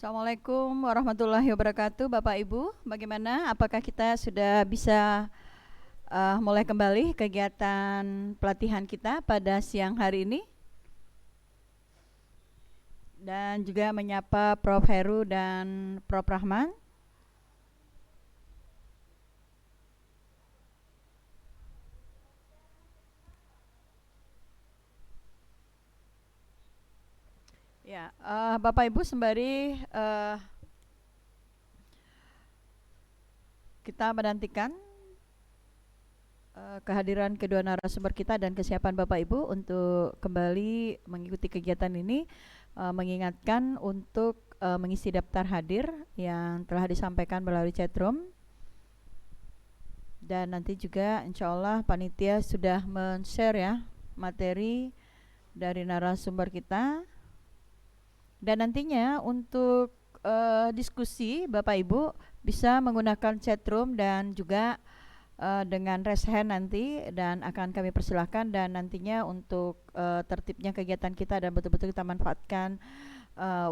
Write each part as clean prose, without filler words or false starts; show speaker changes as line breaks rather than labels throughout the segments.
Assalamualaikum warahmatullahi wabarakatuh, Bapak Ibu. Bagaimana? Apakah kita sudah bisa mulai kembali kegiatan pelatihan kita pada siang hari ini? Dan juga menyapa Prof. Heru dan Prof. Rahman. Ya, Bapak Ibu sembari kita menantikan kehadiran kedua narasumber kita dan kesiapan Bapak Ibu untuk kembali mengikuti kegiatan ini, mengingatkan untuk mengisi daftar hadir yang telah disampaikan melalui chatroom. Dan nanti juga insya Allah panitia sudah men-share ya materi dari narasumber kita. Dan nantinya untuk diskusi Bapak Ibu bisa menggunakan chatroom dan juga dengan raise hand nanti, dan akan kami persilahkan. Dan nantinya untuk tertibnya kegiatan kita dan betul-betul kita manfaatkan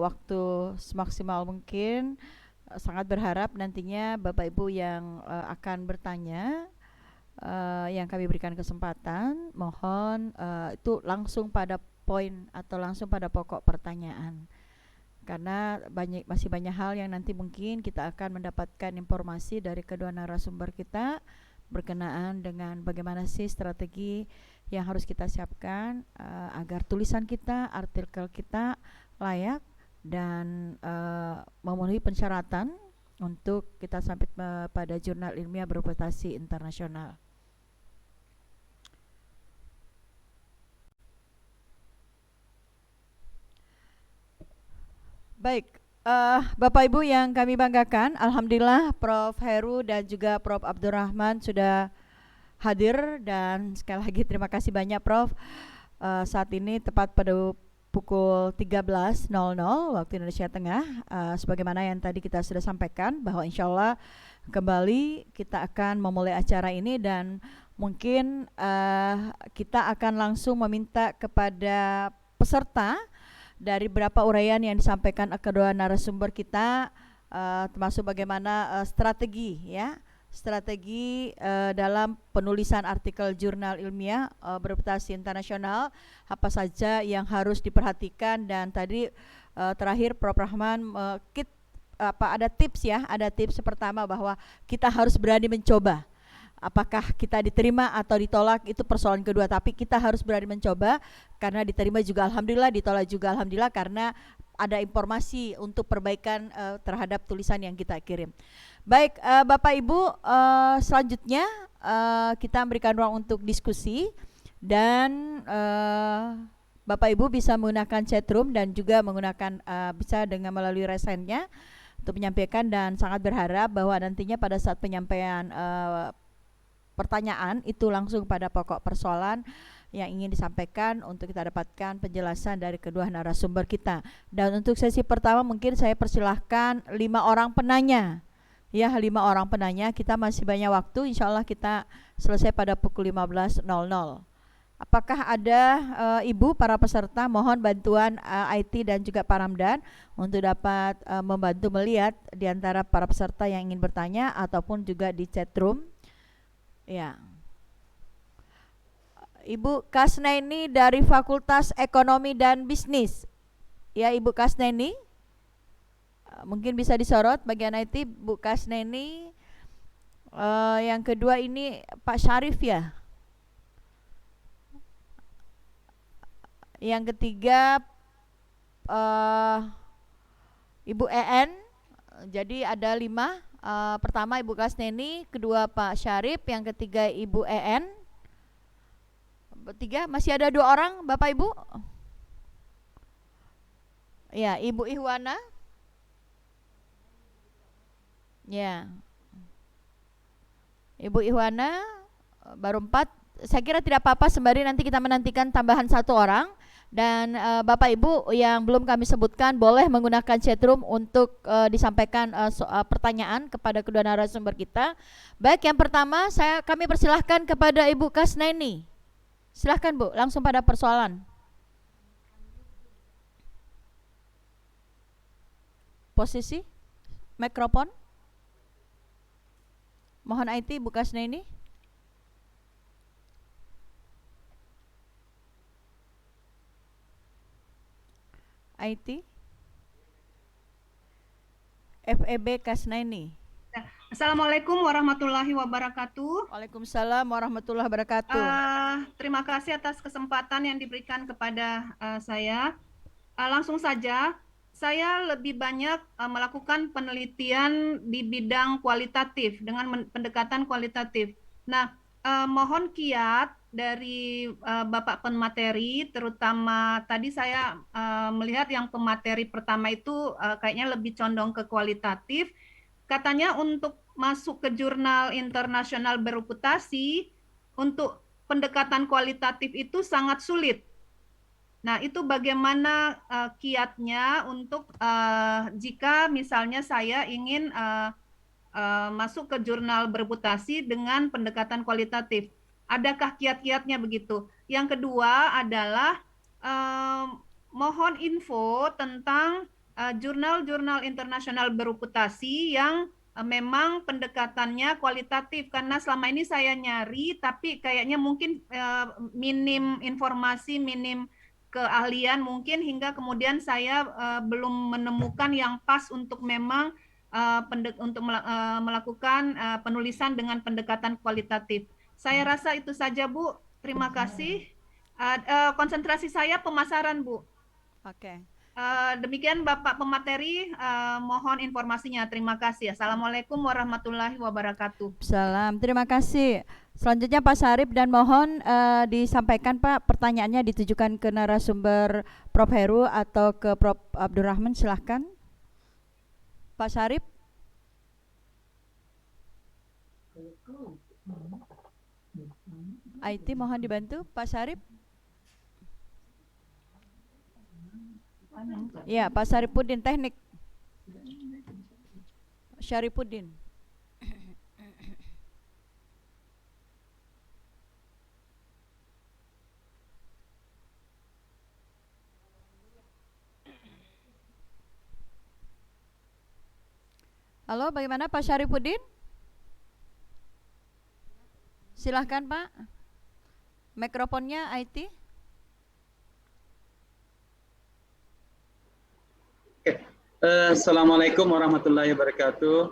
waktu semaksimal mungkin. Sangat berharap nantinya Bapak Ibu yang akan bertanya, yang kami berikan kesempatan, mohon itu langsung pada poin atau langsung pada pokok pertanyaan, karena masih banyak hal yang nanti mungkin kita akan mendapatkan informasi dari kedua narasumber kita berkenaan dengan bagaimana sih strategi yang harus kita siapkan agar tulisan kita, artikel kita layak dan memenuhi persyaratan untuk kita sampai pada jurnal ilmiah berreputasi internasional. Baik, Bapak Ibu yang kami banggakan, alhamdulillah Prof. Heru dan juga Prof. Abdurrahman sudah hadir, dan sekali lagi terima kasih banyak Prof. Saat ini tepat pada pukul 13.00 waktu Indonesia Tengah, sebagaimana yang tadi kita sudah sampaikan bahwa insya Allah kembali kita akan memulai acara ini, dan mungkin kita akan langsung meminta kepada peserta dari beberapa uraian yang disampaikan kedua narasumber kita, termasuk bagaimana strategi dalam penulisan artikel jurnal ilmiah berreputasi internasional, apa saja yang harus diperhatikan. Dan tadi terakhir Prof. Rahman ada tips pertama bahwa kita harus berani mencoba. Apakah kita diterima atau ditolak itu persoalan kedua, tapi kita harus berani mencoba, karena diterima juga alhamdulillah, ditolak juga alhamdulillah, karena ada informasi untuk perbaikan terhadap tulisan yang kita kirim. Baik, Bapak Ibu, selanjutnya kita memberikan ruang untuk diskusi, dan Bapak Ibu bisa menggunakan chatroom dan juga menggunakan bisa dengan melalui raise hand-nya untuk menyampaikan, dan sangat berharap bahwa nantinya pada saat penyampaian pertanyaan itu langsung pada pokok persoalan yang ingin disampaikan untuk kita dapatkan penjelasan dari kedua narasumber kita. Dan untuk sesi pertama mungkin saya persilahkan 5 orang penanya. Ya, 5 orang penanya, kita masih banyak waktu, insya Allah kita selesai pada pukul 15.00. Apakah ada Ibu para peserta, mohon bantuan IT dan juga Pak Ramdan untuk dapat membantu melihat di antara para peserta yang ingin bertanya ataupun juga di chatroom. Ya, Ibu Kasneni dari Fakultas Ekonomi dan Bisnis. Ya, Ibu Kasneni, mungkin bisa disorot bagian IT, Bu Kasneni. Yang kedua ini Pak Syarif ya. Yang ketiga Ibu EN. Jadi ada 5. Pertama Ibu Kasneni, kedua Pak Syarif, yang ketiga Ibu EN. Tiga, masih ada 2 orang Bapak Ibu. Ya, Ibu Ihwana. Ya, Ibu Ihwana baru 4. Saya kira tidak apa-apa, sembari nanti kita menantikan tambahan 1 orang. Dan Bapak Ibu yang belum kami sebutkan boleh menggunakan chatroom untuk disampaikan pertanyaan kepada kedua narasumber kita. Baik, yang pertama kami persilahkan kepada Ibu Kasneni. Silahkan Bu, langsung pada persoalan. posisi mikrofon. Mohon IT Bu Kasnaini. IT FEB Kasnaini.
Assalamualaikum warahmatullahi wabarakatuh.
Waalaikumsalam warahmatullahi wabarakatuh.
Terima kasih atas kesempatan yang diberikan kepada saya. Langsung saja, saya lebih banyak melakukan penelitian di bidang kualitatif dengan pendekatan kualitatif. Nah, mohon kiat dari Bapak pemateri, terutama tadi saya melihat yang pemateri pertama itu kayaknya lebih condong ke kualitatif. Katanya untuk masuk ke jurnal internasional bereputasi, untuk pendekatan kualitatif itu sangat sulit. Nah, itu bagaimana kiatnya untuk jika misalnya saya ingin masuk ke jurnal bereputasi dengan pendekatan kualitatif. Adakah kiat-kiatnya begitu? Yang kedua adalah mohon info tentang jurnal-jurnal internasional bereputasi yang memang pendekatannya kualitatif, karena selama ini saya nyari tapi kayaknya mungkin minim informasi, minim keahlian mungkin, hingga kemudian saya belum menemukan yang pas untuk memang untuk melakukan penulisan dengan pendekatan kualitatif. Saya rasa itu saja Bu, terima kasih. Konsentrasi saya pemasaran Bu.
Oke.
Demikian Bapak pemateri, mohon informasinya. Terima kasih. Assalamualaikum warahmatullahi wabarakatuh.
Salam, terima kasih. Selanjutnya Pak Sarip, dan mohon disampaikan Pak, pertanyaannya ditujukan ke narasumber Prof Heru atau ke Prof Abdurrahman, silahkan. Pak Sarip. IT mohon dibantu Pak Sarip. Ya, Pak Syarifuddin teknik. Syarifuddin. Halo, bagaimana Pak Syarifuddin? Silahkan Pak. Mikrofonnya IT.
Assalamualaikum warahmatullahi wabarakatuh.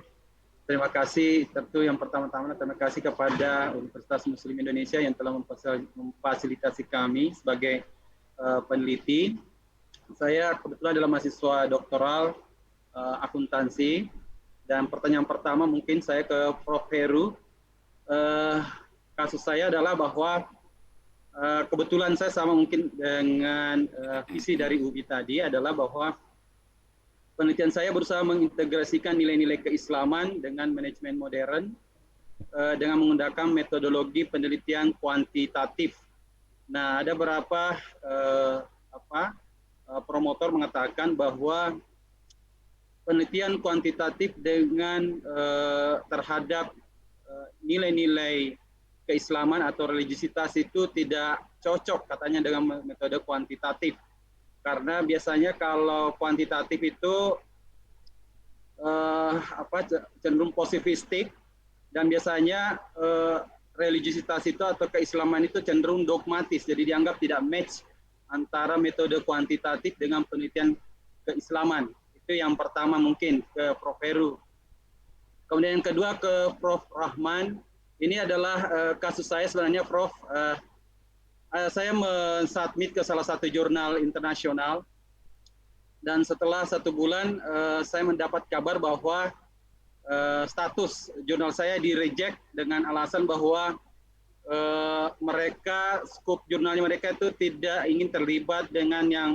Terima kasih, tentu yang pertama-tama terima kasih kepada Universitas Muslim Indonesia yang telah memfasilitasi kami sebagai peneliti. Saya kebetulan adalah mahasiswa doktoral akuntansi, dan pertanyaan pertama mungkin saya ke Prof Heru. Kasus saya adalah bahwa kebetulan saya sama mungkin dengan visi dari UI tadi, adalah bahwa penelitian saya berusaha mengintegrasikan nilai-nilai keislaman dengan manajemen modern dengan menggunakan metodologi penelitian kuantitatif. Nah, ada beberapa promotor mengatakan bahwa penelitian kuantitatif dengan terhadap nilai-nilai keislaman atau religiositas itu tidak cocok katanya dengan metode kuantitatif. Karena biasanya kalau kuantitatif itu cenderung positivistik, dan biasanya religiositas itu atau keislaman itu cenderung dogmatis, jadi dianggap tidak match antara metode kuantitatif dengan penelitian keislaman. Itu yang pertama mungkin ke Prof Heru. Kemudian yang kedua ke Prof Rahman. Ini adalah kasus saya sebenarnya Prof. Saya mensubmit ke salah satu jurnal internasional, dan setelah 1 bulan saya mendapat kabar bahwa status jurnal saya di-reject dengan alasan bahwa mereka, skop jurnalnya mereka itu tidak ingin terlibat dengan yang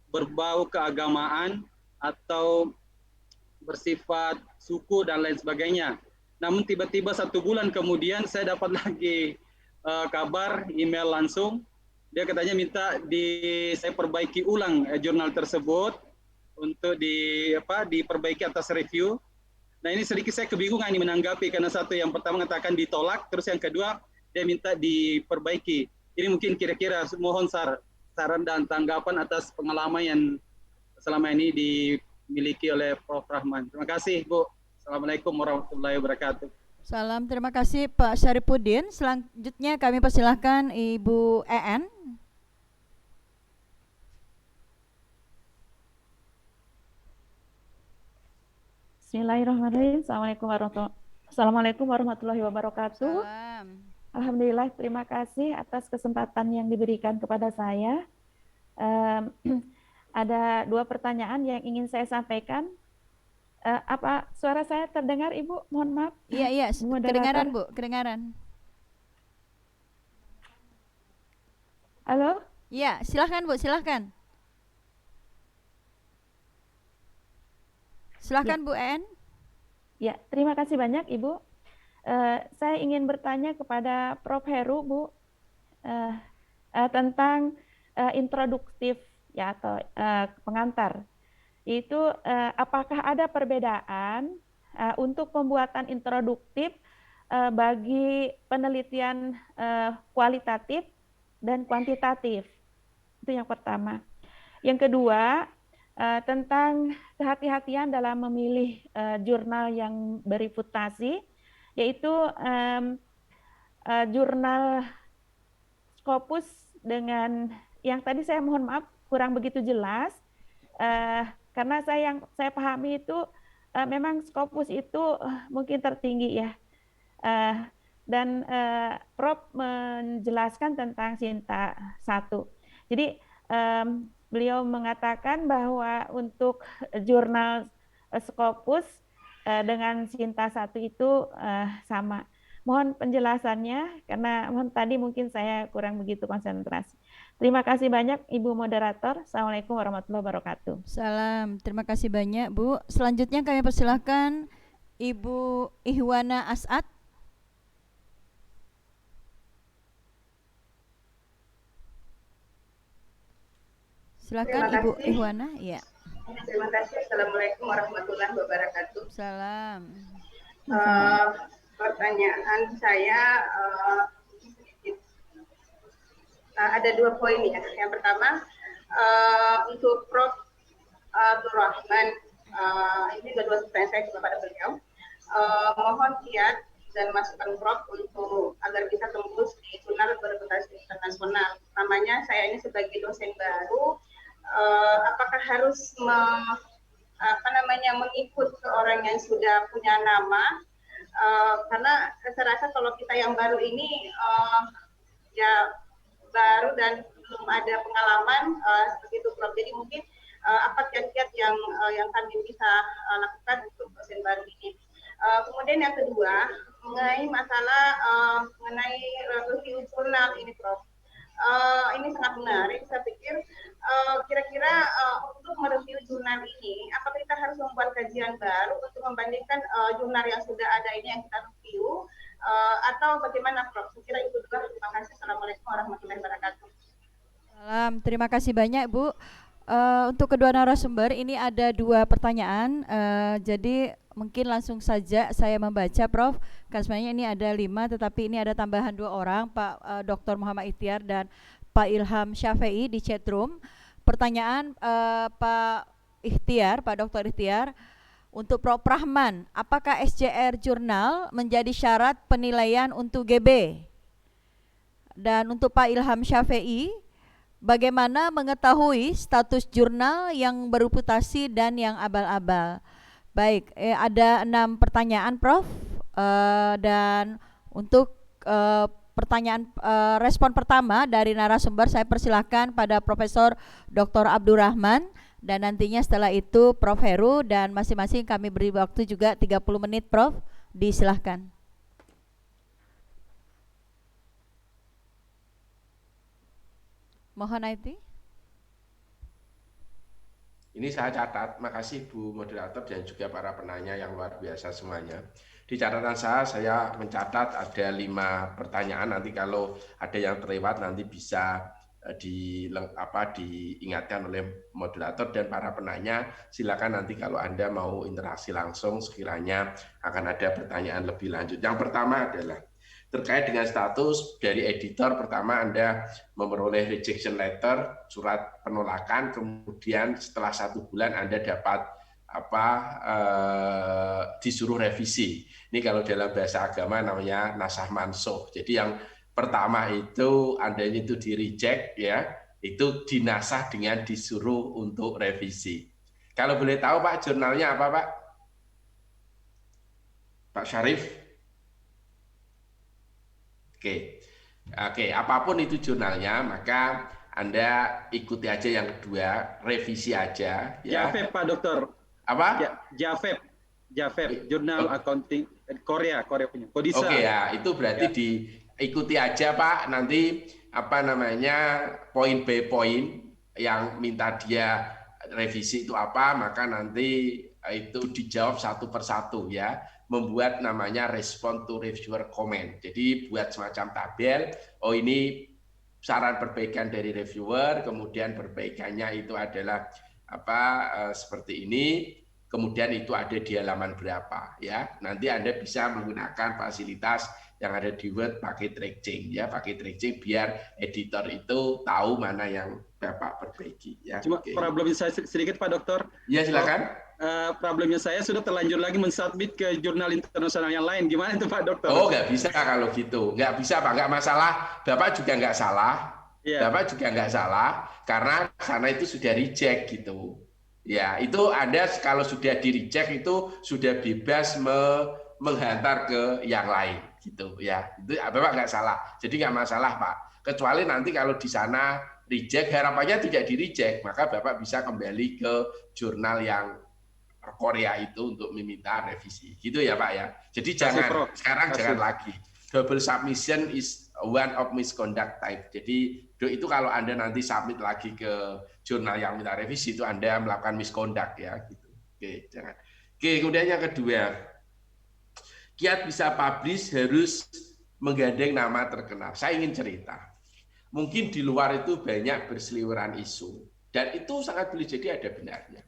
berbau keagamaan atau bersifat suku dan lain sebagainya. Namun tiba-tiba 1 bulan kemudian saya dapat lagi kabar, email langsung, dia katanya minta saya perbaiki ulang jurnal tersebut untuk diperbaiki atas review. Nah, ini sedikit saya kebingungan ini menanggapi, karena satu, yang pertama mengatakan ditolak, terus yang kedua dia minta diperbaiki. Ini mungkin kira-kira mohon saran dan tanggapan atas pengalaman yang selama ini dimiliki oleh Prof. Rahman. Terima kasih, Bu. Assalamualaikum warahmatullahi wabarakatuh.
Salam, terima kasih Pak Syarifuddin. Selanjutnya kami persilahkan Ibu EN.
Bismillahirrahmanirrahim. Assalamualaikum warahmatullahi wabarakatuh.
Salam.
Alhamdulillah, terima kasih atas kesempatan yang diberikan kepada saya. Ada 2 pertanyaan yang ingin saya sampaikan. Apa suara saya terdengar, Ibu? Mohon maaf.
Iya,
Moderator.
kedengaran Bu, kedengaran.
Halo?
Iya, silahkan Bu, silahkan. Silahkan Bu EN.
Ya, terima kasih banyak Ibu. Saya ingin bertanya kepada Prof. Heru, Bu, tentang introduktif ya atau pengantar. Itu apakah ada perbedaan untuk pembuatan introduktif bagi penelitian kualitatif dan kuantitatif? Itu yang pertama. Yang kedua, tentang kehati-hatian dalam memilih jurnal yang bereputasi, yaitu jurnal Scopus dengan yang tadi saya mohon maaf kurang begitu jelas, karena yang saya pahami itu memang Scopus itu mungkin tertinggi ya, dan Prof menjelaskan tentang Sinta 1. Jadi beliau mengatakan bahwa untuk jurnal Scopus dengan Sinta 1 itu sama. Mohon penjelasannya karena tadi mungkin saya kurang begitu konsentrasi. Terima kasih banyak Ibu Moderator. Assalamualaikum warahmatullahi wabarakatuh.
Salam, terima kasih banyak Bu. Selanjutnya kami persilahkan Ibu Ihwana As'ad. Silakan Ibu Ihwana. Ya.
Terima kasih. Assalamualaikum warahmatullahi wabarakatuh.
Salam.
Pertanyaan saya ada 2 poin ya. Yang pertama untuk Prof. Abdul Rahman, ini kedua pertanyaan saya kepada beliau. Mohon kiat dan masukan Prof untuk agar bisa tembus di jurnal bereputasi internasional. Namanya saya ini sebagai dosen baru. Apakah harus mengikut seorang yang sudah punya nama? Karena saya rasa kalau kita yang baru ini ya baru dan belum ada pengalaman seperti itu, Prof. Jadi mungkin apa kiat-kiat yang kami bisa lakukan untuk dosen baru ini. Kemudian yang kedua mengenai masalah mengenai review jurnal ini, Prof. Ini sangat menarik. Saya pikir kira-kira untuk mereview jurnal ini, apakah kita harus membuat kajian baru untuk membandingkan jurnal yang sudah ada ini yang kita review, atau bagaimana, Prof? Saya kira itu juga. Terima kasih. Assalamualaikum warahmatullahi wabarakatuh.
Salam, terima kasih banyak Bu. Untuk kedua narasumber ini ada 2 pertanyaan, jadi mungkin langsung saja saya membaca, Prof. Kan sebenarnya ini ada 5, tetapi ini ada tambahan 2 orang, Pak Dr. Muhammad Ikhtiar dan Pak Ilham Syafi'i di chatroom. Pertanyaan Pak Ikhtiar, Pak Dr. Ikhtiar, untuk Prof. Rahman, apakah SJR jurnal menjadi syarat penilaian untuk GB? Dan untuk Pak Ilham Syafi'i, bagaimana mengetahui status jurnal yang bereputasi dan yang abal-abal? Baik, ada 6 pertanyaan, Prof. Dan untuk pertanyaan respon pertama dari narasumber, saya persilahkan pada Profesor Dr. Abdul Rahman, dan nantinya setelah itu Prof. Heru, dan masing-masing kami beri waktu juga 30 menit, Prof. Disilahkan. Mohon IT.
Ini saya catat, makasih Bu Moderator dan juga para penanya yang luar biasa semuanya. Di catatan saya mencatat ada 5 pertanyaan, nanti kalau ada yang terlewat nanti bisa diingatkan oleh moderator dan para penanya. Silakan nanti kalau Anda mau interaksi langsung sekiranya akan ada pertanyaan lebih lanjut. Yang pertama adalah terkait dengan status dari editor. Pertama, Anda memperoleh rejection letter, surat penolakan, kemudian setelah 1 bulan Anda dapat disuruh revisi. Ini kalau dalam bahasa agama namanya nasah mansuh. Jadi yang pertama itu andainya itu di reject ya, itu dinasah dengan disuruh untuk revisi. Kalau boleh tahu Pak, jurnalnya apa Pak? Pak Syarif? Oke, apapun itu jurnalnya, maka Anda ikuti aja yang kedua, revisi aja. Ya.
JAVEP Pak Dokter.
Apa?
JAVEP, Jurnal Accounting Korea punya. Kodisa.
Oke ya, itu berarti diikuti aja Pak. Nanti poin by poin yang minta dia revisi itu apa, maka nanti itu dijawab satu persatu ya. Membuat namanya respond to reviewer comment. Jadi buat semacam tabel, ini saran perbaikan dari reviewer, kemudian perbaikannya itu adalah seperti ini, kemudian itu ada di halaman berapa ya. Nanti Anda bisa menggunakan fasilitas yang ada di Word pakai tracking ya, biar editor itu tahu mana yang Bapak perbaiki ya.
Cuma problemnya saya sedikit Pak Dokter.
Ya silakan.
Problemnya saya sudah terlanjur lagi mensubmit ke jurnal internasional yang lain. Gimana itu Pak Dokter?
Oh, nggak bisa kalau gitu. Nggak bisa Pak, nggak masalah. Bapak juga nggak salah. Yeah. Bapak juga nggak salah, karena sana itu sudah reject gitu. Ya, itu Anda kalau sudah di reject itu sudah bebas menghantar ke yang lain gitu ya. Itu Bapak nggak salah. Jadi nggak masalah Pak. Kecuali nanti kalau di sana reject, harapannya tidak di reject, maka Bapak bisa kembali ke jurnal yang Korea itu untuk meminta revisi, gitu ya Pak ya. Jadi sekarang jangan lagi. Double submission is one of misconduct type. Jadi itu kalau Anda nanti submit lagi ke jurnal yang minta revisi itu Anda melakukan misconduct ya, gitu. Oke, jangan. Oke, kemudian yang kedua, kiat bisa publish harus menggandeng nama terkenal. Saya ingin cerita. Mungkin di luar itu banyak berseliweran isu dan itu sangat boleh jadi ada benarnya.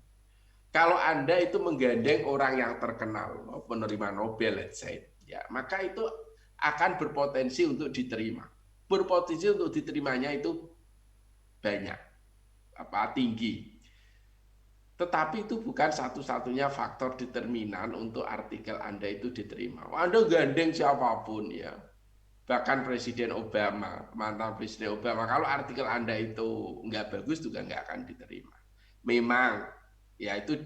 Kalau Anda itu menggandeng orang yang terkenal, penerima Nobel, let's say, ya, maka itu akan berpotensi untuk diterima. Berpotensi untuk diterimanya itu banyak, tinggi. Tetapi itu bukan satu-satunya faktor determinan untuk artikel Anda itu diterima. Anda gandeng siapapun ya, bahkan Presiden Obama, mantan Presiden Obama, kalau artikel Anda itu nggak bagus juga nggak akan diterima. Memang. Ya itu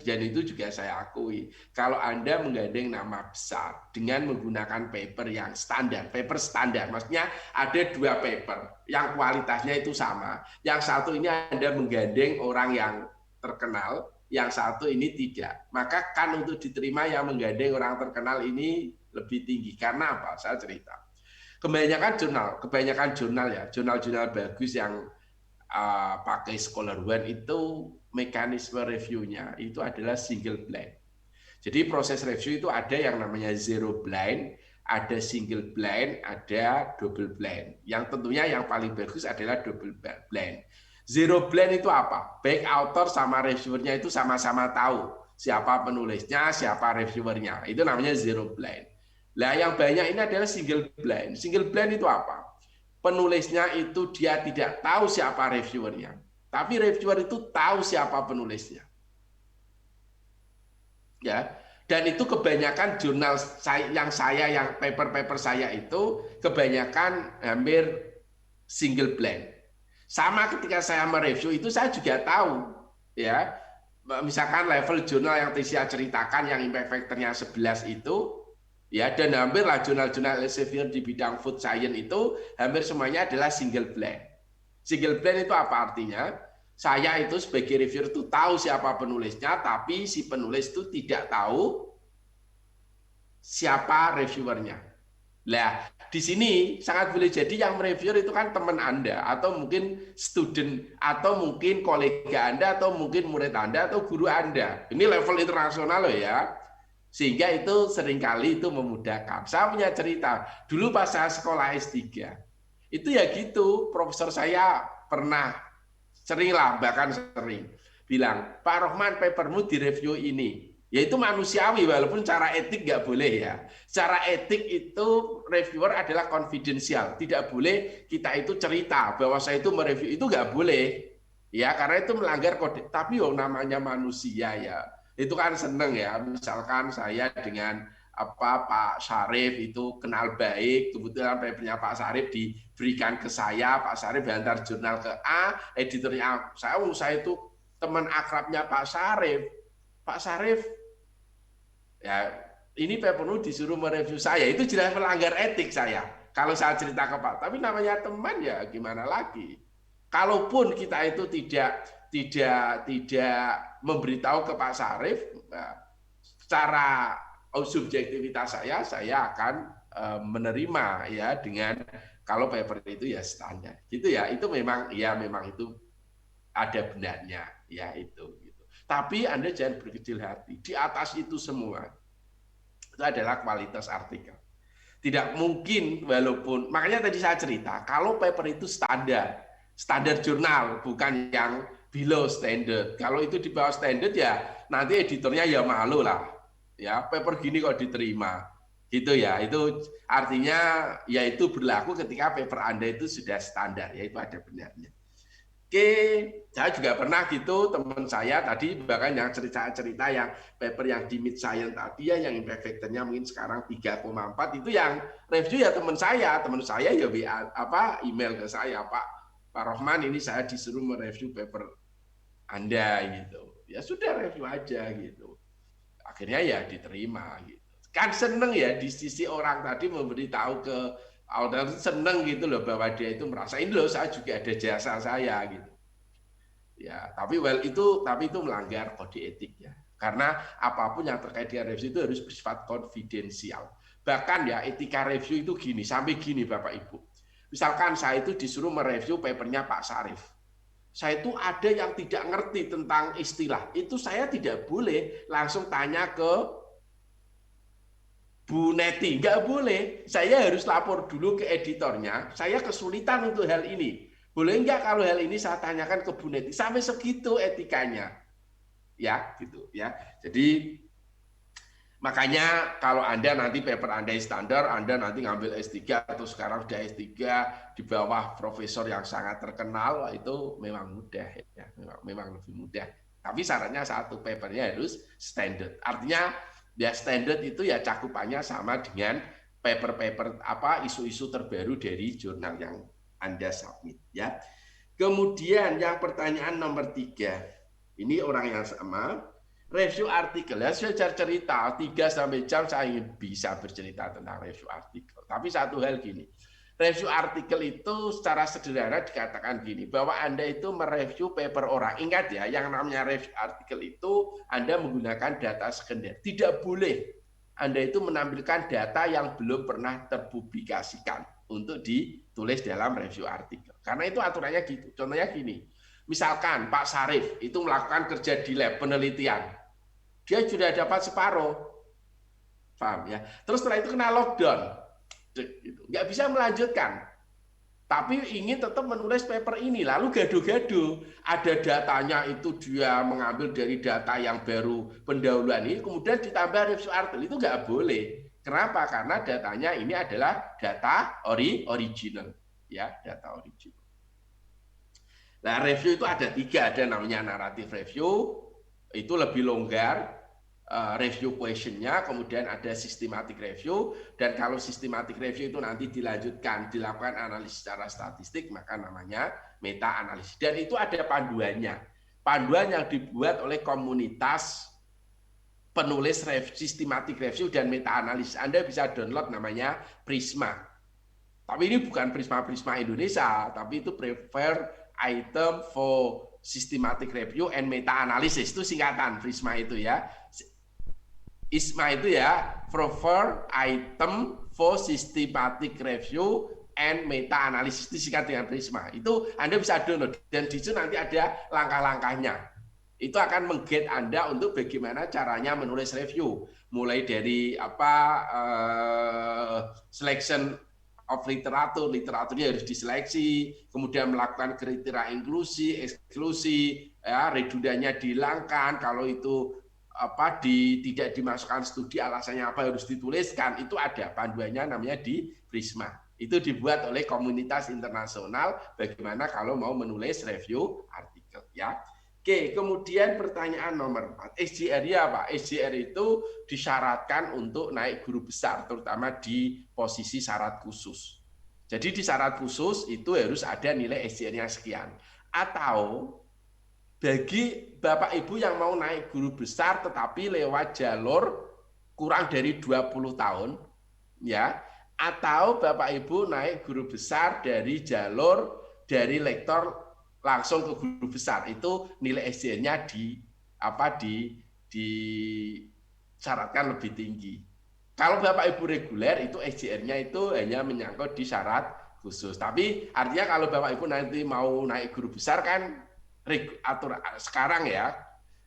juga saya akui. Kalau Anda menggandeng nama besar dengan menggunakan paper standar, maksudnya ada dua paper yang kualitasnya itu sama. Yang satu ini Anda menggandeng orang yang terkenal, yang satu ini tidak. Maka kan untuk diterima yang menggandeng orang terkenal ini lebih tinggi. Karena apa? Saya cerita. Kebanyakan jurnal bagus yang pakai ScholarOne itu mekanisme reviewnya itu adalah single blind. Jadi proses review itu ada yang namanya zero blind, ada single blind, ada double blind. Yang tentunya yang paling bagus adalah double blind. Zero blind itu apa? Baik author sama reviewernya itu sama-sama tahu siapa penulisnya, siapa reviewernya. Itu namanya zero blind. Nah, yang banyak ini adalah single blind. Single blind itu apa? Penulisnya itu dia tidak tahu siapa reviewernya. Tapi reviewer itu tahu siapa penulisnya. Ya, dan itu kebanyakan jurnal yang paper saya itu kebanyakan hampir single blind. Sama ketika saya mereview itu saya juga tahu ya. Misalkan level jurnal yang saya ceritakan yang impact factor-nya 11 itu ya, dan hampirlah jurnal-jurnal Elsevier di bidang food science itu hampir semuanya adalah single blind. Single blind itu apa artinya? Saya itu sebagai reviewer itu tahu siapa penulisnya, tapi si penulis itu tidak tahu siapa reviewernya. Nah, di sini sangat boleh jadi yang mereviewer itu kan teman Anda, atau mungkin student, atau mungkin kolega Anda, atau mungkin murid Anda, atau guru Anda. Ini level internasional loh ya. Sehingga itu seringkali itu memudahkan. Saya punya cerita, dulu pas saya sekolah S3, itu ya gitu, profesor saya pernah bahkan sering bilang, Pak Rohman papermu direview ini. Ya itu manusiawi, walaupun cara etik nggak boleh ya. Secara etik itu reviewer adalah confidential. Tidak boleh kita itu cerita bahwa saya itu mereview, itu nggak boleh. Ya, karena itu melanggar kode. Tapi namanya manusia ya. Itu kan seneng ya, misalkan saya dengan Pak Syarif itu kenal baik, kebetulan papernya Pak Syarif diberikan ke saya, Pak Syarif hantar jurnal ke A, editornya A. Saya itu teman akrabnya Pak Syarif. Pak Syarif, ya ini paper disuruh mereview saya, itu jelas melanggar etik saya. Kalau saya cerita ke Pak, tapi namanya teman ya gimana lagi. Kalaupun kita itu tidak memberitahu ke Pak Syarif, secara subjektivitas saya akan menerima ya dengan kalau paper itu ya standar gitu ya, itu memang itu ada benarnya ya itu gitu. Tapi Anda jangan berkecil hati, di atas itu semua itu adalah kualitas artikel. Tidak mungkin, walaupun makanya tadi saya cerita kalau paper itu standar jurnal, bukan yang below standard. Kalau itu di bawah standard ya nanti editornya ya malu lah. Ya, paper gini kok diterima. Gitu ya. Itu artinya ya itu berlaku ketika paper Anda itu sudah standar, ya itu ada benarnya. Oke, saya juga pernah gitu, teman saya tadi bahkan yang cerita-cerita yang paper yang di Mid Science tadi ya, yang impact factor-nya mungkin sekarang 3,4 itu yang review ya teman saya ya email ke saya, Pak Rohman, ini saya disuruh mereview paper Anda gitu. Ya sudah review aja gitu. Akhirnya ya diterima gitu. Kan seneng ya di sisi orang tadi memberitahu ke audiens, seneng gitu loh bahwa dia itu merasa ini loh saya juga ada jasa saya gitu. Ya, tapi itu melanggar kode etik ya. Karena apapun yang terkait dengan review itu harus bersifat konfidensial. Bahkan ya etika review itu gini, sampai gini Bapak Ibu. Misalkan saya itu disuruh mereview papernya Pak Syarif. Saya itu ada yang tidak ngerti tentang istilah. Itu saya tidak boleh langsung tanya ke Bu Neti. Nggak boleh. Saya harus lapor dulu ke editornya. Saya kesulitan untuk hal ini. Boleh nggak kalau hal ini saya tanyakan ke Bu Neti? Sampai segitu etikanya. Ya, gitu ya. Jadi makanya kalau Anda nanti paper Anda standar, Anda nanti ngambil S3 atau sekarang sudah S3 di bawah profesor yang sangat terkenal, itu memang mudah ya, memang lebih mudah. Tapi syaratnya satu, papernya harus standard. Artinya ya standard itu ya cakupannya sama dengan paper-paper isu-isu terbaru dari jurnal yang Anda submit ya. Kemudian yang pertanyaan nomor 3. Ini orang yang sama. Review artikel, ya saya cerita 3-4 jam saya bisa bercerita tentang review artikel. Tapi satu hal gini, review artikel itu secara sederhana dikatakan gini, bahwa Anda itu mereview paper orang. Ingat ya, yang namanya review artikel itu Anda menggunakan data sekunder. Tidak boleh Anda itu menampilkan data yang belum pernah terpublikasikan untuk ditulis dalam review artikel. Karena itu aturannya gitu. Contohnya gini, misalkan Pak Syarif itu melakukan kerja di lab penelitian. Dia sudah dapat separuh, paham ya? Terus setelah itu kena lockdown, nggak bisa melanjutkan. Tapi ingin tetap menulis paper ini, lalu gaduh-gaduh. Ada datanya itu dia mengambil dari data yang baru pendahuluan ini, kemudian ditambah review artikel, itu nggak boleh. Kenapa? Karena datanya ini adalah data original, ya, data original. Nah, review itu ada 3, ada namanya naratif review. Itu lebih longgar, review question-nya, kemudian ada systematic review, dan kalau systematic review itu nanti dilakukan analisis secara statistik, maka namanya meta analisis. Dan itu ada panduan yang dibuat oleh komunitas penulis systematic review dan meta analisis. Anda bisa download, namanya Prisma. Tapi ini bukan Prisma Indonesia, tapi itu prefer item for systematic review and meta analysis, itu singkatan Prisma itu ya. ISMA itu ya, prefer item for systematic review and meta analysis, itu singkat dengan Prisma. Itu Anda bisa download dan di situ nanti ada langkah-langkahnya. Itu akan meng-guide Anda untuk bagaimana caranya menulis review, mulai dari selection of literaturnya harus diseleksi, kemudian melakukan kriteria inklusi, eksklusi, ya, redundannya dihilangkan, kalau itu tidak dimasukkan studi alasannya apa harus dituliskan, itu ada panduannya namanya di Prisma. Itu dibuat oleh komunitas internasional bagaimana kalau mau menulis review artikel ya. Oke, kemudian pertanyaan nomor 4. SJR-nya apa? SJR itu disyaratkan untuk naik guru besar, terutama di posisi syarat khusus. Jadi di syarat khusus itu harus ada nilai SJR-nya sekian. Atau bagi Bapak Ibu yang mau naik guru besar tetapi lewat jalur kurang dari 20 tahun, ya, atau Bapak Ibu naik guru besar dari jalur dari lektor langsung ke guru besar, itu nilai SJR-nya disyaratkan lebih tinggi. Kalau Bapak Ibu reguler itu SJR-nya itu hanya menyangkut di syarat khusus. Tapi artinya kalau Bapak Ibu nanti mau naik guru besar kan atur sekarang ya,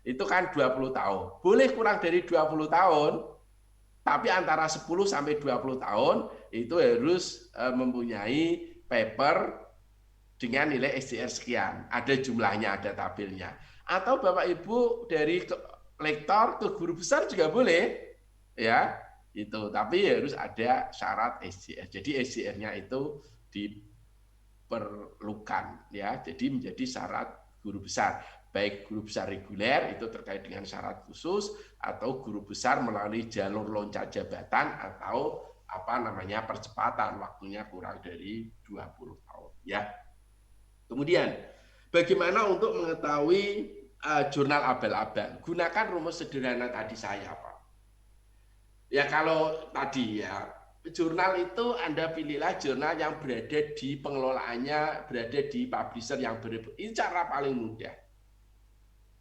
itu kan 20 tahun. Boleh kurang dari 20 tahun, tapi antara 10 sampai 20 tahun itu harus mempunyai paper dengan nilai SJR sekian, ada jumlahnya, ada tabelnya. Atau Bapak Ibu dari lektor ke guru besar juga boleh, ya itu. Tapi harus ada syarat SJR. Jadi SJR-nya itu diperlukan, ya. Jadi menjadi syarat guru besar. Baik guru besar reguler itu terkait dengan syarat khusus, atau guru besar melalui jalur loncat jabatan atau percepatan waktunya kurang dari 20 tahun, ya. Kemudian, bagaimana untuk mengetahui jurnal abal-abal? Gunakan rumus sederhana tadi saya, Pak. Ya kalau tadi ya, jurnal itu Anda pilihlah jurnal yang berada di pengelolaannya, berada di publisher yang berbeda. Ini cara paling mudah.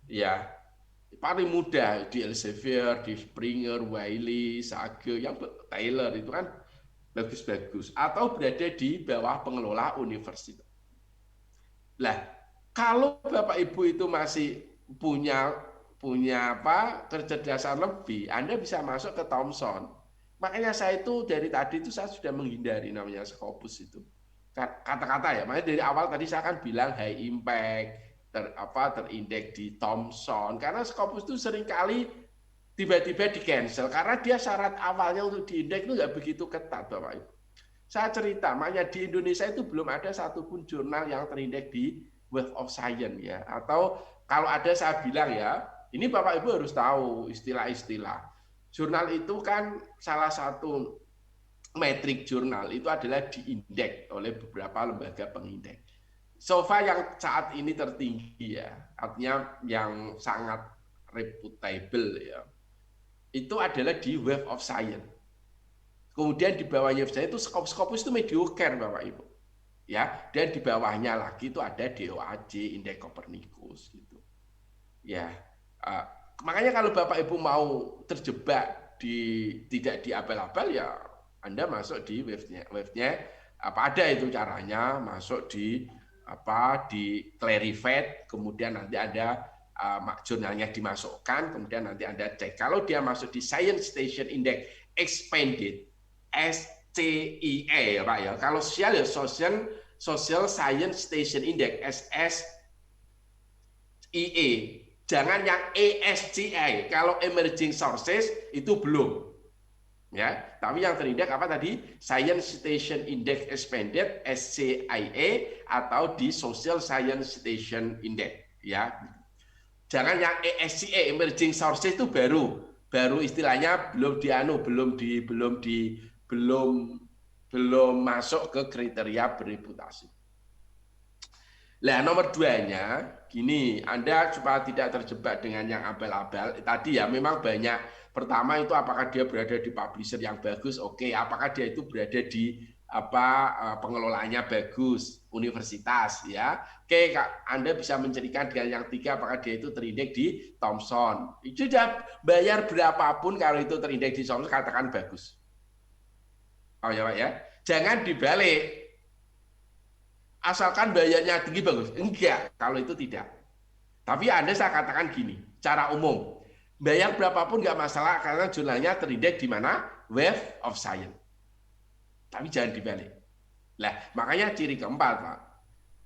Ya, paling mudah di Elsevier, di Springer, Wiley, Sage, yang Taylor itu kan bagus-bagus. Atau berada di bawah pengelola universitas. Lah, kalau Bapak Ibu itu masih punya kecerdasan lebih, Anda bisa masuk ke Thomson. Makanya saya itu dari tadi itu saya sudah menghindari namanya Scopus itu. Kata-kata ya, makanya dari awal tadi saya kan bilang high impact, terindeks di Thomson. Karena Scopus itu seringkali tiba-tiba di-cancel karena dia syarat awalnya untuk diindeks itu nggak begitu ketat, Bapak Ibu. Saya cerita, makanya di Indonesia itu belum ada satupun jurnal yang terindeks di Web of Science ya. Atau kalau ada saya bilang ya, ini Bapak Ibu harus tahu istilah-istilah. Jurnal itu kan salah satu metrik jurnal itu adalah diindeks oleh beberapa lembaga pengindeks. So far yang saat ini tertinggi ya, artinya yang sangat reputable ya, itu adalah di Web of Science. Kemudian di bawahnya saya itu Scopus itu mediocre Bapak Ibu. Ya, dan di bawahnya lagi itu ada DOAJ, Indeks Copernicus gitu. Ya, makanya kalau Bapak Ibu mau terjebak tidak di abal-abal ya Anda masuk di webnya ada itu caranya, masuk di Clarified, kemudian nanti ada jurnalnya dimasukkan, kemudian nanti Anda cek. Kalau dia masuk di Science Citation Index Expanded SCIE ya Pak ya. Kalau Social Science Citation Index SSIE, jangan yang ESCI. Kalau Emerging Sources itu belum. Ya, tapi yang terindeks apa tadi? Science Citation Index Expanded SCIE atau di Social Science Citation Index ya. Jangan yang ESCI Emerging Sources itu baru istilahnya belum masuk ke kriteria bereputasi. Nah, nomor 2-nya gini, Anda supaya tidak terjebak dengan yang abal-abal tadi ya, memang banyak. Pertama itu apakah dia berada di publisher yang bagus, oke. Apakah dia itu berada di pengelolaannya bagus, universitas ya. Oke, Anda bisa mencirikan dengan yang 3, apakah dia itu terindeks di Thomson. Itu sudah bayar berapapun kalau itu terindeks di Thomson katakan bagus. Oh ya Pak ya, jangan dibalik. Asalkan bayarnya tinggi bagus. Enggak, kalau itu tidak. Tapi saya katakan gini, cara umum. Bayar berapapun enggak masalah karena jurnalnya terindeks di mana? Web of Science. Tapi jangan dibalik. Nah, makanya ciri keempat, Pak.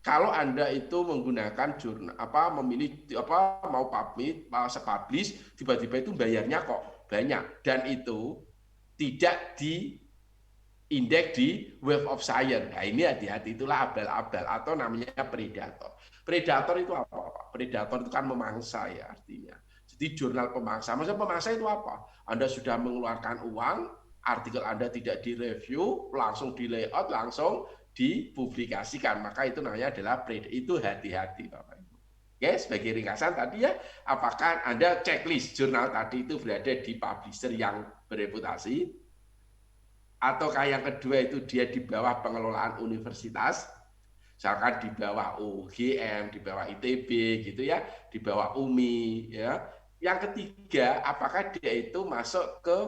Kalau Anda itu menggunakan jurnal mau publish, tiba-tiba itu bayarnya kok banyak dan itu tidak indeks di Web of Science. Nah, ini hati-hati, itulah abal-abal atau namanya predator. Predator itu apa? Predator itu kan memangsa ya artinya. Jadi jurnal pemangsa. Maksudnya pemangsa itu apa? Anda sudah mengeluarkan uang, artikel Anda tidak direview, langsung di layout, langsung dipublikasikan. Maka itu namanya adalah predator. Itu hati-hati Bapak Ibu. Oke, sebagai ringkasan tadi ya, apakah Anda checklist jurnal tadi itu berada di publisher yang bereputasi, ataukah yang kedua itu dia di bawah pengelolaan universitas, misalkan di bawah UGM, di bawah ITB gitu ya, di bawah UMI ya. Yang ketiga, apakah dia itu masuk ke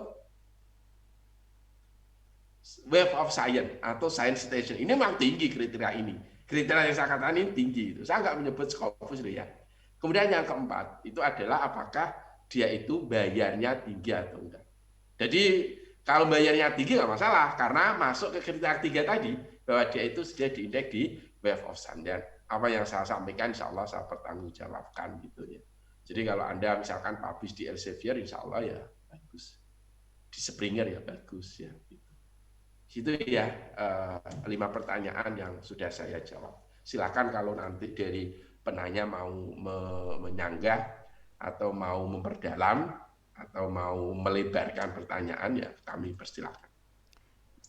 Web of Science atau Science Station. Ini memang tinggi kriteria ini. Kriteria yang saya katakan ini tinggi itu. Saya nggak menyebut Scopus ya. Kemudian yang keempat itu adalah apakah dia itu bayarnya tinggi atau enggak. Jadi kalau bayarnya tinggi nggak masalah karena masuk ke kriteria tiga tadi bahwa dia itu sudah diindeks di Web of Science. Dan apa yang saya sampaikan insya Allah saya pertanggungjawabkan gitu ya. Jadi kalau Anda misalkan publish di Elsevier insya Allah ya bagus. Di Springer ya bagus ya. Itu ya 5 pertanyaan yang sudah saya jawab. Silakan kalau nanti dari penanya mau menyanggah atau mau memperdalam atau mau melebarkan pertanyaan ya kami persilakan.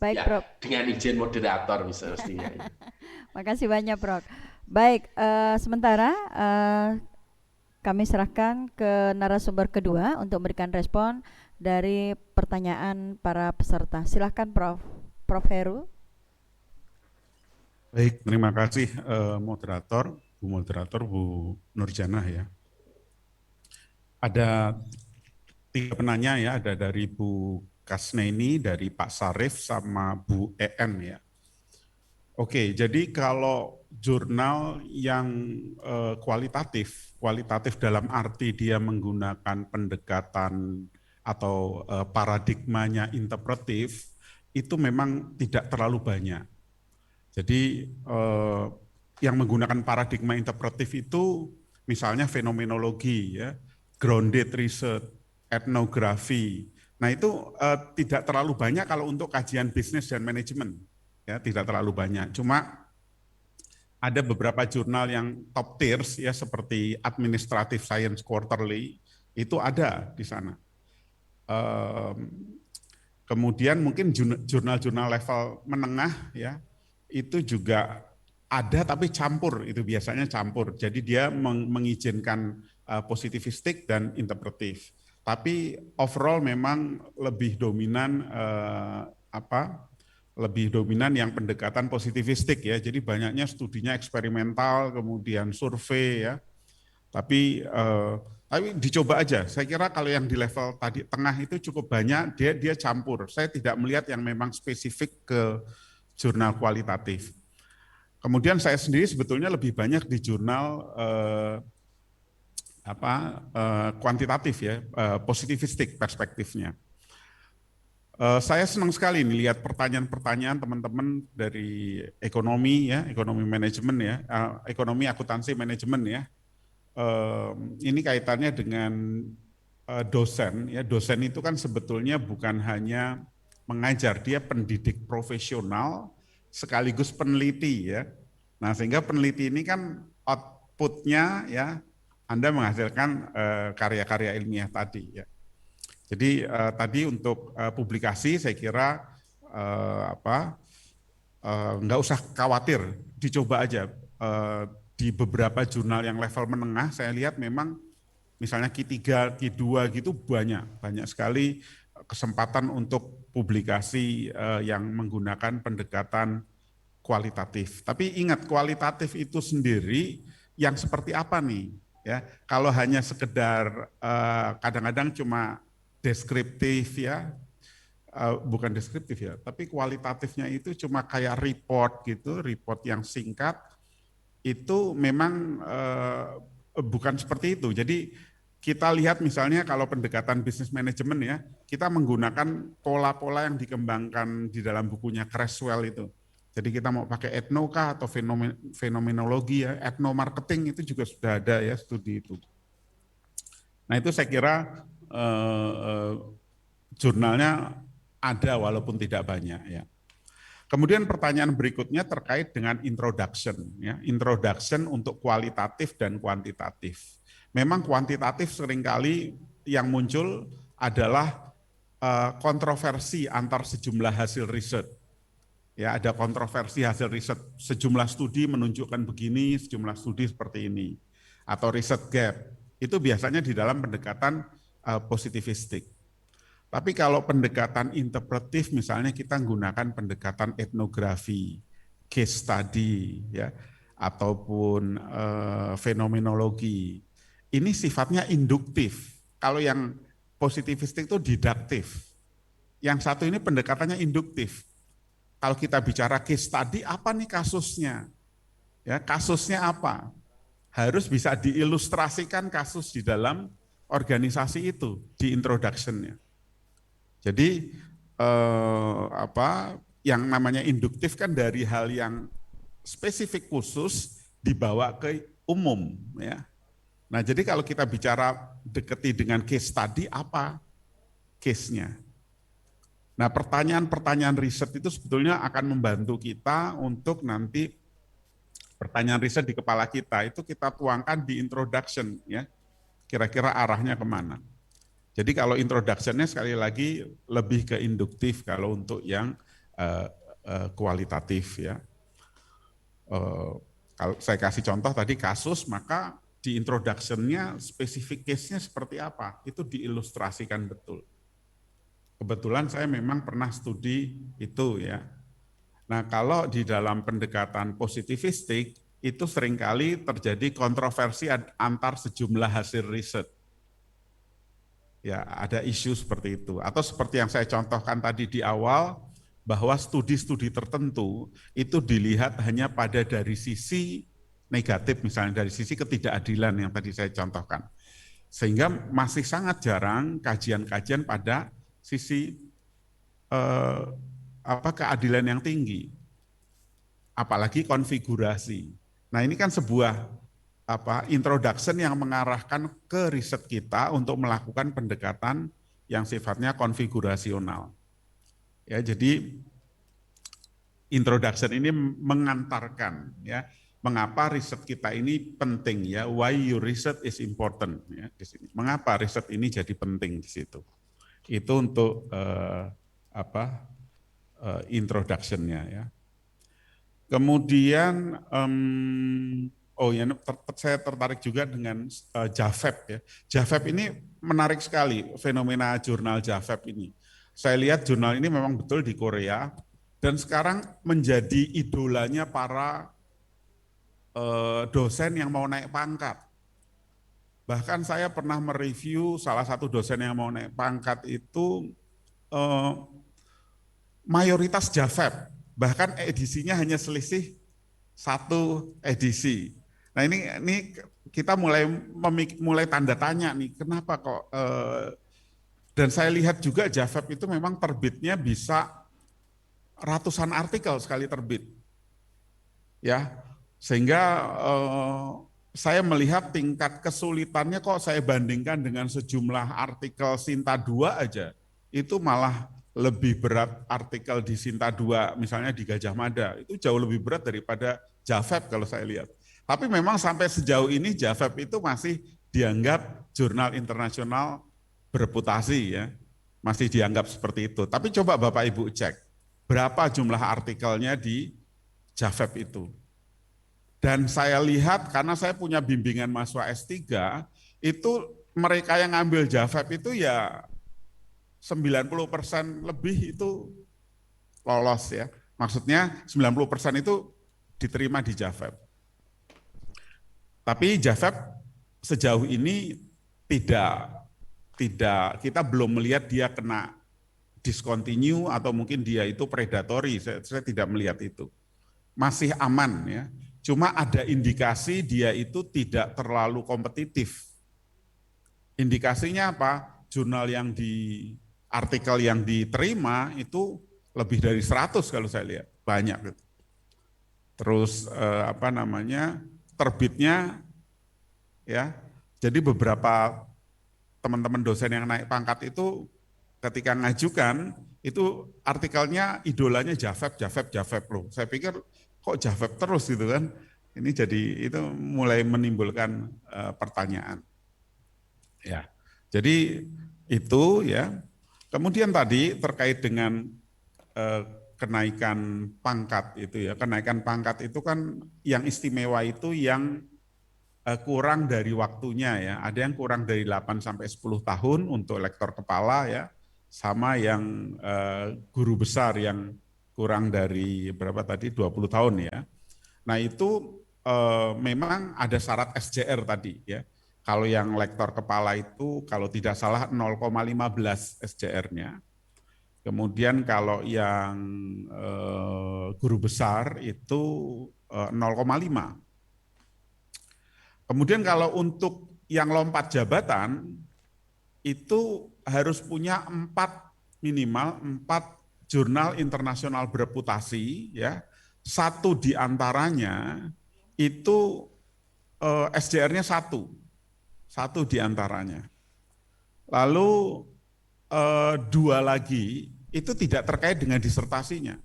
Baik,
ya,
Prof.
Dengan izin moderator mestinya.
Makasih banyak, Prof. Baik, sementara kami serahkan ke narasumber kedua untuk memberikan respon dari pertanyaan para peserta. Silakan, Prof. Prof. Heru.
Baik, terima kasih moderator, Bu Nurjanah ya. Ada 3 penanya ya, ada dari Bu Kasneni, dari Pak Sarif, sama Bu EM ya. Oke, jadi kalau jurnal yang kualitatif dalam arti dia menggunakan pendekatan atau paradigmanya interpretif, itu memang tidak terlalu banyak. Jadi yang menggunakan paradigma interpretif itu misalnya fenomenologi, ya, grounded research, etnografi. Nah itu tidak terlalu banyak kalau untuk kajian bisnis dan manajemen, ya tidak terlalu banyak. Cuma ada beberapa jurnal yang top tiers ya seperti Administrative Science Quarterly itu ada di sana. Kemudian mungkin jurnal-jurnal level menengah ya itu juga ada tapi campur, itu biasanya campur. Jadi dia mengizinkan positivistik dan interpretif. Tapi overall memang lebih dominan lebih dominan yang pendekatan positivistik ya. Jadi banyaknya studinya eksperimental, kemudian survei ya. Tapi dicoba aja. Saya kira kalau yang di level tadi tengah itu cukup banyak, dia campur. Saya tidak melihat yang memang spesifik ke jurnal kualitatif. Kemudian saya sendiri sebetulnya lebih banyak di jurnal kuantitatif ya, positivistik perspektifnya. Saya senang sekali nih lihat pertanyaan-pertanyaan teman-teman dari ekonomi ya, ekonomi manajemen ya, ekonomi akuntansi manajemen ya. Ini kaitannya dengan dosen ya. Dosen itu kan sebetulnya bukan hanya mengajar, dia pendidik profesional sekaligus peneliti ya. Nah, sehingga peneliti ini kan outputnya ya Anda menghasilkan karya-karya ilmiah tadi ya. Jadi tadi untuk publikasi saya kira nggak usah khawatir, dicoba aja. Di beberapa jurnal yang level menengah saya lihat memang misalnya Q3, Q2 gitu banyak sekali kesempatan untuk publikasi yang menggunakan pendekatan kualitatif. Tapi ingat, kualitatif itu sendiri yang seperti apa nih? Ya, kalau hanya sekedar kadang-kadang cuma deskriptif ya, bukan deskriptif ya, tapi kualitatifnya itu cuma kayak report gitu, report yang singkat, itu memang bukan seperti itu. Jadi kita lihat misalnya kalau pendekatan bisnis manajemen ya, kita menggunakan pola-pola yang dikembangkan di dalam bukunya Creswell itu. Jadi kita mau pakai etnoka atau fenomenologi ya, etnomarketing itu juga sudah ada ya studi itu. Nah itu saya kira jurnalnya ada walaupun tidak banyak ya. Kemudian pertanyaan berikutnya terkait dengan introduction, ya, introduction untuk kualitatif dan kuantitatif. Memang kuantitatif seringkali yang muncul adalah kontroversi antar sejumlah hasil riset. Ya, ada kontroversi hasil riset, sejumlah studi menunjukkan begini, sejumlah studi seperti ini, atau riset gap. Itu biasanya di dalam pendekatan positivistik. Tapi kalau pendekatan interpretif, misalnya kita menggunakan pendekatan etnografi, case study, ya, ataupun fenomenologi, ini sifatnya induktif. Kalau yang positivistik itu didaktif. Yang satu ini pendekatannya induktif. Kalau kita bicara case study, apa nih kasusnya? Ya, kasusnya apa? Harus bisa diilustrasikan kasus di dalam organisasi itu di introduction-nya. Jadi yang namanya induktif kan dari hal yang spesifik khusus dibawa ke umum, ya. Nah, jadi kalau kita bicara deketi dengan case study, apa case-nya? Nah, pertanyaan-pertanyaan riset itu sebetulnya akan membantu kita untuk nanti pertanyaan riset di kepala kita itu kita tuangkan di introduction, ya. Kira-kira arahnya kemana? Jadi kalau introduction-nya sekali lagi lebih ke induktif kalau untuk yang kualitatif, ya. Kalau saya kasih contoh tadi kasus, maka di introduction-nya spesifik case-nya seperti apa, itu diilustrasikan betul. Kebetulan saya memang pernah studi itu, ya. Nah, kalau di dalam pendekatan positivistik itu seringkali terjadi kontroversi antar sejumlah hasil riset. Ya, ada isu seperti itu. Atau seperti yang saya contohkan tadi di awal, bahwa studi-studi tertentu itu dilihat hanya pada dari sisi negatif, misalnya dari sisi ketidakadilan yang tadi saya contohkan. Sehingga masih sangat jarang kajian-kajian pada sisi keadilan yang tinggi. Apalagi konfigurasi. Nah, ini kan sebuah introduction yang mengarahkan ke riset kita untuk melakukan pendekatan yang sifatnya konfigurasional. Ya, jadi introduction ini mengantarkan, ya, mengapa riset kita ini penting, ya, why your research is important, ya, di sini. Mengapa riset ini jadi penting di situ. Itu untuk introduction-nya, ya. Kemudian saya tertarik juga dengan JAVEP, ya. JAVEP ini menarik sekali, fenomena jurnal JAVEP ini. Saya lihat jurnal ini memang betul di Korea dan sekarang menjadi idolanya para dosen yang mau naik pangkat. Bahkan saya pernah mereview salah satu dosen yang mau naik pangkat itu mayoritas JAVEP, bahkan edisinya hanya selisih 1 edisi. Nah, ini kita mulai tanda tanya nih, kenapa kok? Dan saya lihat juga JAVEP itu memang terbitnya bisa ratusan artikel sekali terbit, ya, sehingga saya melihat tingkat kesulitannya kok saya bandingkan dengan sejumlah artikel Sinta 2 aja, itu malah lebih berat artikel di Sinta 2, misalnya di Gajah Mada, itu jauh lebih berat daripada JAVEP kalau saya lihat. Tapi memang sampai sejauh ini JAVEP itu masih dianggap jurnal internasional bereputasi, ya, masih dianggap seperti itu. Tapi coba Bapak Ibu cek, berapa jumlah artikelnya di JAVEP itu. Dan saya lihat, karena saya punya bimbingan mahasiswa S3, itu mereka yang ngambil JAVEP itu ya 90% lebih itu lolos, ya. Maksudnya 90% itu diterima di JAVEP. Tapi JAVEP sejauh ini tidak kita belum melihat dia kena discontinue atau mungkin dia itu predatory, saya tidak melihat itu. Masih aman, ya. Cuma ada indikasi dia itu tidak terlalu kompetitif. Indikasinya apa? Jurnal yang artikel yang diterima itu lebih dari 100 kalau saya lihat, banyak. Terus terbitnya, ya. Jadi beberapa teman-teman dosen yang naik pangkat itu ketika ngajukan itu artikelnya idolanya Javeb loh. Saya pikir kok Javeb terus gitu kan. Ini jadi itu mulai menimbulkan pertanyaan. Ya. Jadi itu ya. Kemudian tadi terkait dengan kenaikan pangkat itu ya. Kenaikan pangkat itu kan yang istimewa itu yang kurang dari waktunya ya. Ada yang kurang dari 8 sampai 10 tahun untuk lektor kepala ya. Sama yang guru besar yang kurang dari berapa tadi 20 tahun ya. Nah itu memang ada syarat SJR tadi ya. Kalau yang lektor kepala itu kalau tidak salah 0,15 SJR-nya. Kemudian kalau yang guru besar itu 0,5. Kemudian kalau untuk yang lompat jabatan itu harus punya minimal 4 jurnal internasional bereputasi ya. 1 diantaranya itu SJR-nya 1 diantaranya. Lalu 2 lagi itu tidak terkait dengan disertasinya.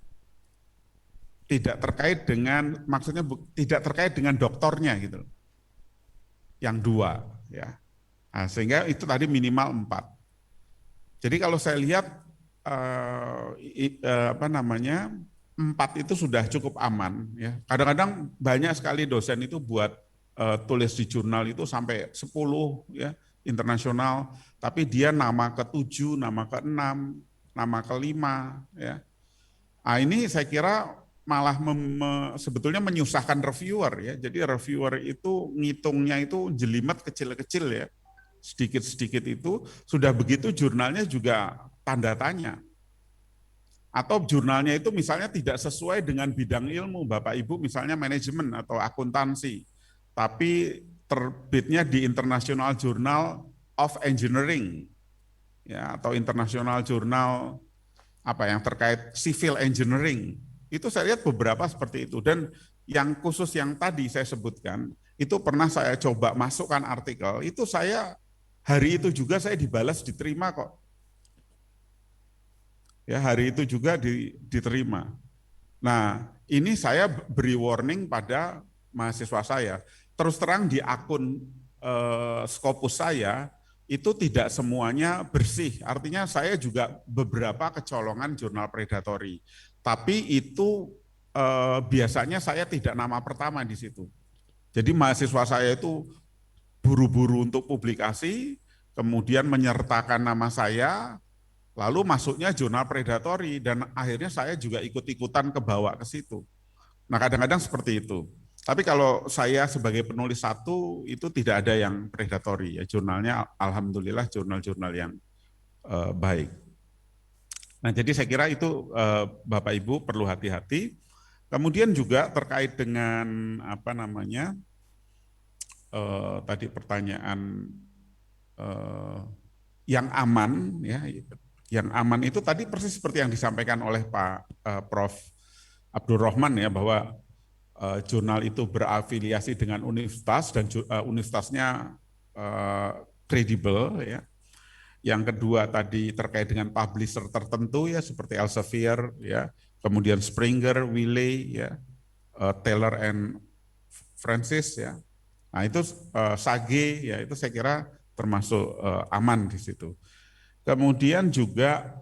Tidak terkait dengan, maksudnya tidak terkait dengan doktornya gitu. Yang 2 ya. Nah, sehingga itu tadi minimal 4. Jadi kalau saya lihat 4 itu sudah cukup aman ya. Kadang-kadang banyak sekali dosen itu buat tulis di jurnal itu sampai 10 ya internasional, tapi dia nama ke-7, nama ke-6, nama ke-5 ya. Nah, ini saya kira malah sebetulnya menyusahkan reviewer ya. Jadi reviewer itu ngitungnya itu jelimet kecil-kecil ya. Sedikit-sedikit itu, sudah begitu jurnalnya juga tanda tanya. Atau jurnalnya itu misalnya tidak sesuai dengan bidang ilmu, Bapak Ibu misalnya manajemen atau akuntansi, tapi terbitnya di International Journal of Engineering, ya, atau International Journal yang terkait civil engineering. Itu saya lihat beberapa seperti itu. Dan yang khusus yang tadi saya sebutkan, itu pernah saya coba masukkan artikel, itu saya hari itu juga saya dibalas diterima kok. Ya, hari itu juga diterima. Nah, ini saya beri warning pada mahasiswa saya. Terus terang di akun Scopus saya, itu tidak semuanya bersih. Artinya saya juga beberapa kecolongan jurnal predatory. Tapi itu biasanya saya tidak nama pertama di situ. Jadi mahasiswa saya itu buru-buru untuk publikasi, kemudian menyertakan nama saya, lalu masuknya jurnal predatory, dan akhirnya saya juga ikut-ikutan kebawa ke situ. Nah kadang-kadang seperti itu. Tapi kalau saya sebagai penulis 1, itu tidak ada yang predatory. Ya, jurnalnya alhamdulillah jurnal-jurnal yang baik. Nah jadi saya kira itu Bapak Ibu perlu hati-hati. Kemudian juga terkait dengan tadi pertanyaan yang aman ya, yang aman itu tadi persis seperti yang disampaikan oleh Pak Prof. Abdurrahman ya, bahwa jurnal itu berafiliasi dengan universitas dan universitasnya kredibel ya. Yang kedua tadi terkait dengan publisher tertentu ya, seperti Elsevier ya, kemudian Springer, Wiley ya, Taylor and Francis ya. Nah itu Sage ya, itu saya kira termasuk aman di situ. Kemudian juga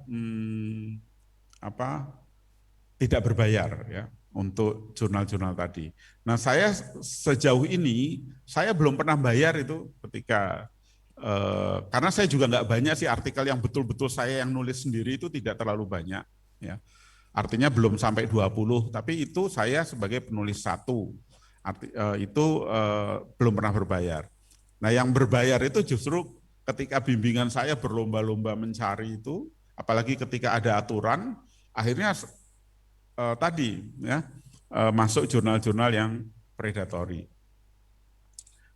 tidak berbayar ya untuk jurnal-jurnal tadi. Nah saya sejauh ini saya belum pernah bayar itu ketika karena saya juga nggak banyak sih artikel yang betul-betul saya yang nulis sendiri, itu tidak terlalu banyak ya. Artinya belum sampai 20, tapi itu saya sebagai penulis 1 itu belum pernah berbayar. Nah yang berbayar itu justru ketika bimbingan saya berlomba-lomba mencari itu, apalagi ketika ada aturan, akhirnya tadi ya masuk jurnal-jurnal yang predatory.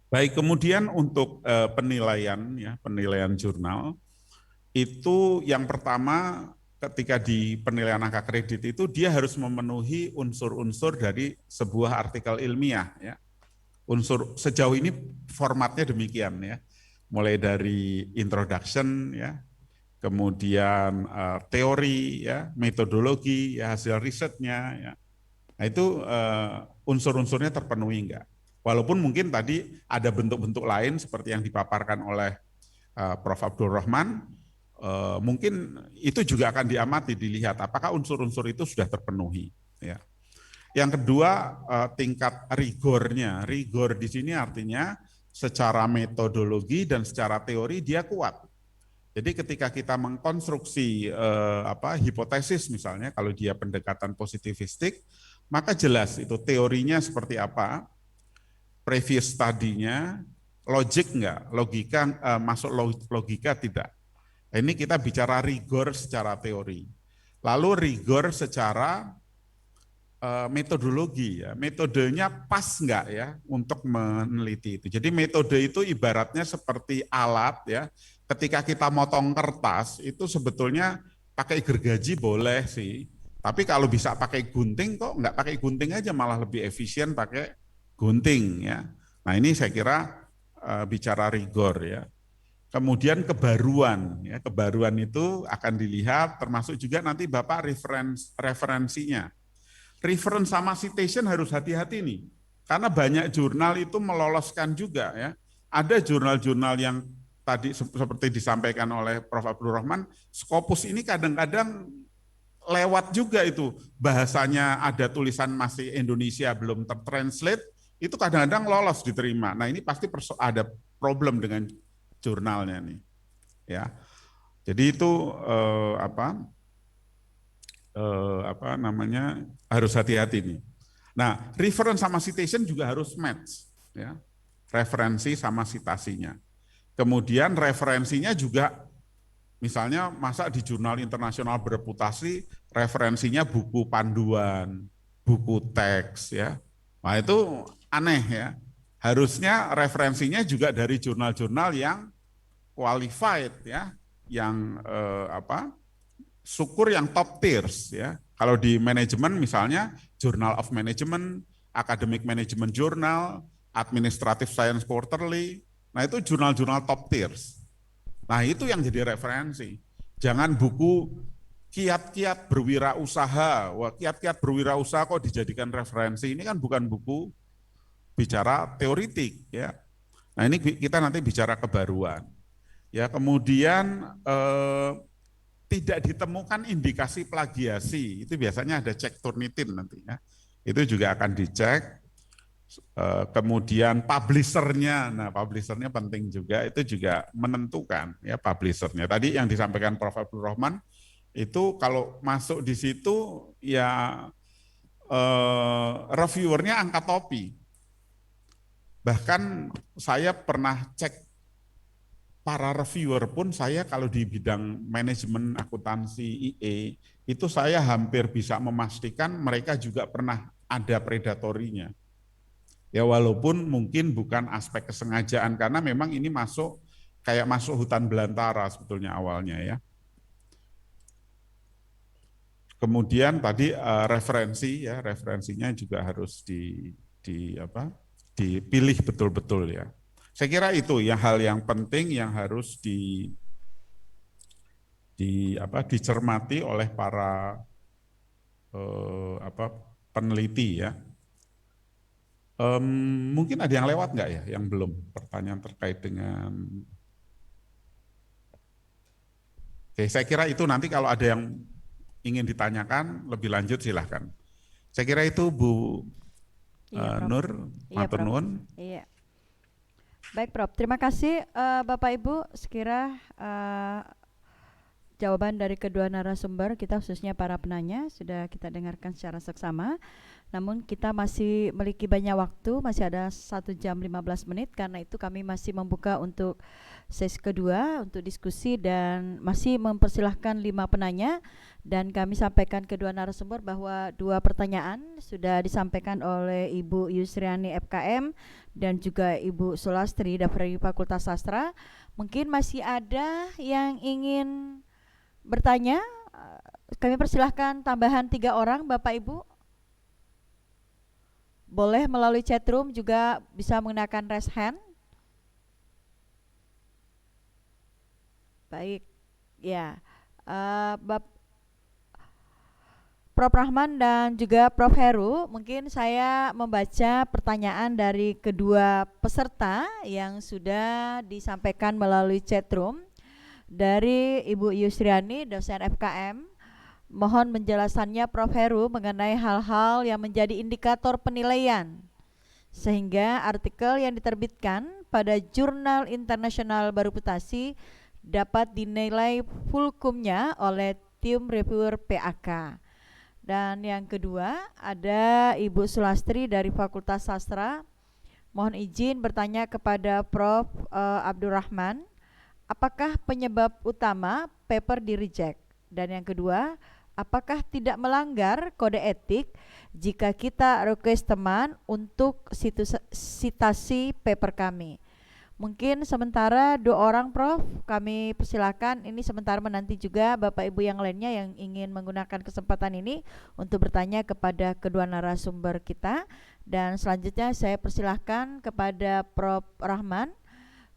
Baik, kemudian untuk penilaian ya, penilaian jurnal itu yang pertama ketika di penilaian angka kredit itu dia harus memenuhi unsur-unsur dari sebuah artikel ilmiah ya. Unsur sejauh ini formatnya demikian ya. Mulai dari introduction ya, kemudian teori, ya, metodologi, ya, hasil risetnya, ya. Nah itu unsur-unsurnya terpenuhi enggak? Walaupun mungkin tadi ada bentuk-bentuk lain seperti yang dipaparkan oleh Prof. Abdul Rahman, mungkin itu juga akan diamati, dilihat apakah unsur-unsur itu sudah terpenuhi. Ya. Yang kedua, tingkat rigornya. Rigor di sini artinya secara metodologi dan secara teori dia kuat. Jadi ketika kita mengkonstruksi hipotesis misalnya, kalau dia pendekatan positivistik, maka jelas itu teorinya seperti apa, previous study-nya, logik enggak, logika masuk logika tidak. Ini kita bicara rigor secara teori. Lalu rigor secara metodologi, ya. Metodenya pas enggak ya untuk meneliti itu. Jadi metode itu ibaratnya seperti alat ya. Ketika kita motong kertas itu sebetulnya pakai gergaji boleh sih. Tapi kalau bisa pakai gunting kok enggak pakai gunting aja, malah lebih efisien pakai gunting ya. Nah, ini saya kira bicara rigor ya. Kemudian kebaruan ya, kebaruan itu akan dilihat termasuk juga nanti Bapak referensinya. Reference sama citation harus hati-hati nih. Karena banyak jurnal itu meloloskan juga ya. Ada jurnal-jurnal yang tadi seperti disampaikan oleh Prof. Abdul Rahman, Scopus ini kadang-kadang lewat juga itu. Bahasanya ada tulisan masih Indonesia belum tertranslate, itu kadang-kadang lolos diterima. Nah, ini pasti ada problem dengan jurnalnya nih. Ya. Jadi itu harus hati-hati nih. Nah, reference sama citation juga harus match ya. Referensi sama citasinya. Kemudian referensinya juga misalnya masa di jurnal internasional bereputasi referensinya buku panduan, buku teks ya. Nah, itu aneh ya. Harusnya referensinya juga dari jurnal-jurnal yang qualified ya, yang syukur yang top tiers ya. Kalau di manajemen misalnya Journal of Management, Academic Management Journal, Administrative Science Quarterly, nah itu jurnal-jurnal top tiers. Nah itu yang jadi referensi. Jangan buku kiat-kiat berwirausaha, wah kiat-kiat berwirausaha kok dijadikan referensi, ini kan bukan buku bicara teoritik ya. Nah ini kita nanti bicara kebaruan. Ya kemudian tidak ditemukan indikasi plagiasi, itu biasanya ada cek Turnitin nanti ya. Itu juga akan dicek. Kemudian publishernya, nah publishernya penting juga, itu juga menentukan ya publishernya. Tadi yang disampaikan Prof. Abdul Rahman itu kalau masuk di situ ya reviewernya angkat topi. Bahkan saya pernah cek para reviewer pun saya kalau di bidang manajemen akuntansi IE itu saya hampir bisa memastikan mereka juga pernah ada predatorinya. Ya walaupun mungkin bukan aspek kesengajaan karena memang ini kayak masuk hutan belantara sebetulnya awalnya ya. Kemudian tadi referensi ya, referensinya juga harus dipilih betul-betul ya. Saya kira itu ya hal yang penting yang harus dicermati oleh para peneliti ya. Mungkin ada yang lewat nggak ya, yang belum pertanyaan terkait dengan. Oke, saya kira itu nanti kalau ada yang ingin ditanyakan lebih lanjut silahkan. Saya kira itu Bu Nur, matur nuwun.
Iya. Baik Prof, terima kasih Bapak Ibu. Sekira jawaban dari kedua narasumber kita khususnya para penanya sudah kita dengarkan secara seksama. Namun kita masih memiliki banyak waktu, masih ada 1 jam 15 menit, karena itu kami masih membuka untuk sesi kedua untuk diskusi dan masih mempersilahkan 5 penanya. Dan kami sampaikan kedua narasumber bahwa 2 pertanyaan sudah disampaikan oleh Ibu Yusriani FKM dan juga Ibu Sulastri dari Fakultas Sastra. Mungkin masih ada yang ingin bertanya, kami persilahkan tambahan 3 orang Bapak Ibu. Boleh melalui chatroom juga bisa menggunakan raise hand. Baik, Ya, Prof. Rahman dan juga Prof. Heru, mungkin saya membaca pertanyaan dari kedua peserta yang sudah disampaikan melalui chatroom. Dari Ibu Yusriani, dosen FKM, mohon penjelasannya Prof. Heru mengenai hal-hal yang menjadi indikator penilaian, sehingga artikel yang diterbitkan pada jurnal internasional bereputasi dapat dinilai fulcrumnya oleh tim reviewer PAK. Dan yang kedua ada Ibu Sulastri dari Fakultas Sastra. Mohon izin bertanya kepada Prof. Abdurrahman, apakah penyebab utama paper di reject? Dan yang kedua, apakah tidak melanggar kode etik jika kita request teman untuk citasi paper kami? Mungkin sementara 2 orang Prof, kami persilakan. Ini sementara menanti juga Bapak Ibu yang lainnya yang ingin menggunakan kesempatan ini untuk bertanya kepada kedua narasumber kita. Dan selanjutnya saya persilahkan kepada Prof. Rahman.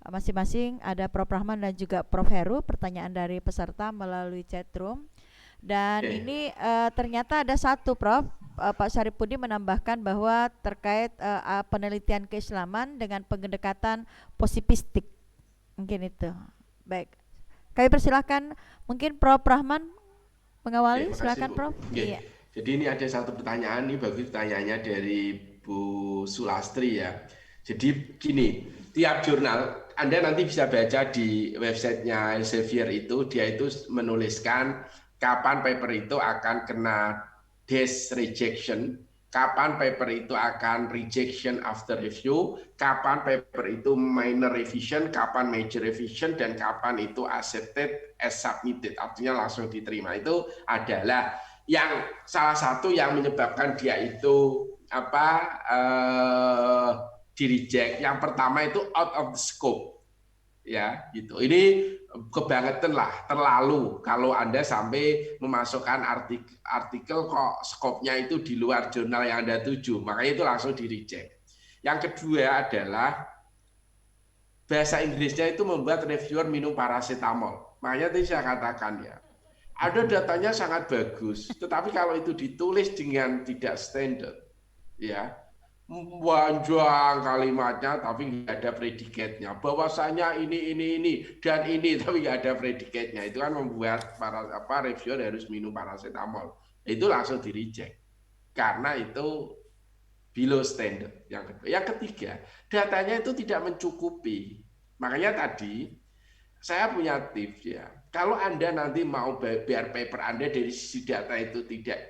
Masing-masing ada Prof. Rahman dan juga Prof. Heru, pertanyaan dari peserta melalui chatroom. Dan ini ternyata ada satu Prof. Pak Syarifudin menambahkan bahwa terkait penelitian keislaman dengan pendekatan positivistik. Mungkin itu. Baik. Kami persilahkan mungkin Prof. Rahman mengawali. Silakan Prof.
Iya. Jadi ini ada satu pertanyaan, ini bagus pertanyaannya dari Bu Sulastri ya. Jadi gini, tiap jurnal Anda nanti bisa baca di websitenya Elsevier itu, dia itu menuliskan kapan paper itu akan kena rejection, kapan paper itu akan rejection after review, kapan paper itu minor revision, kapan major revision, dan kapan itu accepted as submitted, artinya langsung diterima. Itu adalah yang salah satu yang menyebabkan dia itu di reject. Yang pertama itu out of the scope, ya gitu. Ini kebangetan lah, terlalu kalau Anda sampai memasukkan artikel kok skopnya itu di luar jurnal yang Anda tuju, makanya itu langsung di reject. Yang kedua adalah bahasa Inggrisnya itu membuat reviewer minum paracetamol. Makanya tadi saya katakan ya, ada datanya sangat bagus, tetapi kalau itu ditulis dengan tidak standar, ya panjang kalimatnya tapi nggak ada predikatnya, bahwasanya ini dan ini tapi nggak ada predikatnya, itu kan membuat reviewer harus minum paracetamol. Itu langsung di reject karena itu below standard. Yang ketiga, datanya itu tidak mencukupi. Makanya tadi saya punya tips ya, kalau Anda nanti mau biar paper Anda dari sisi data itu tidak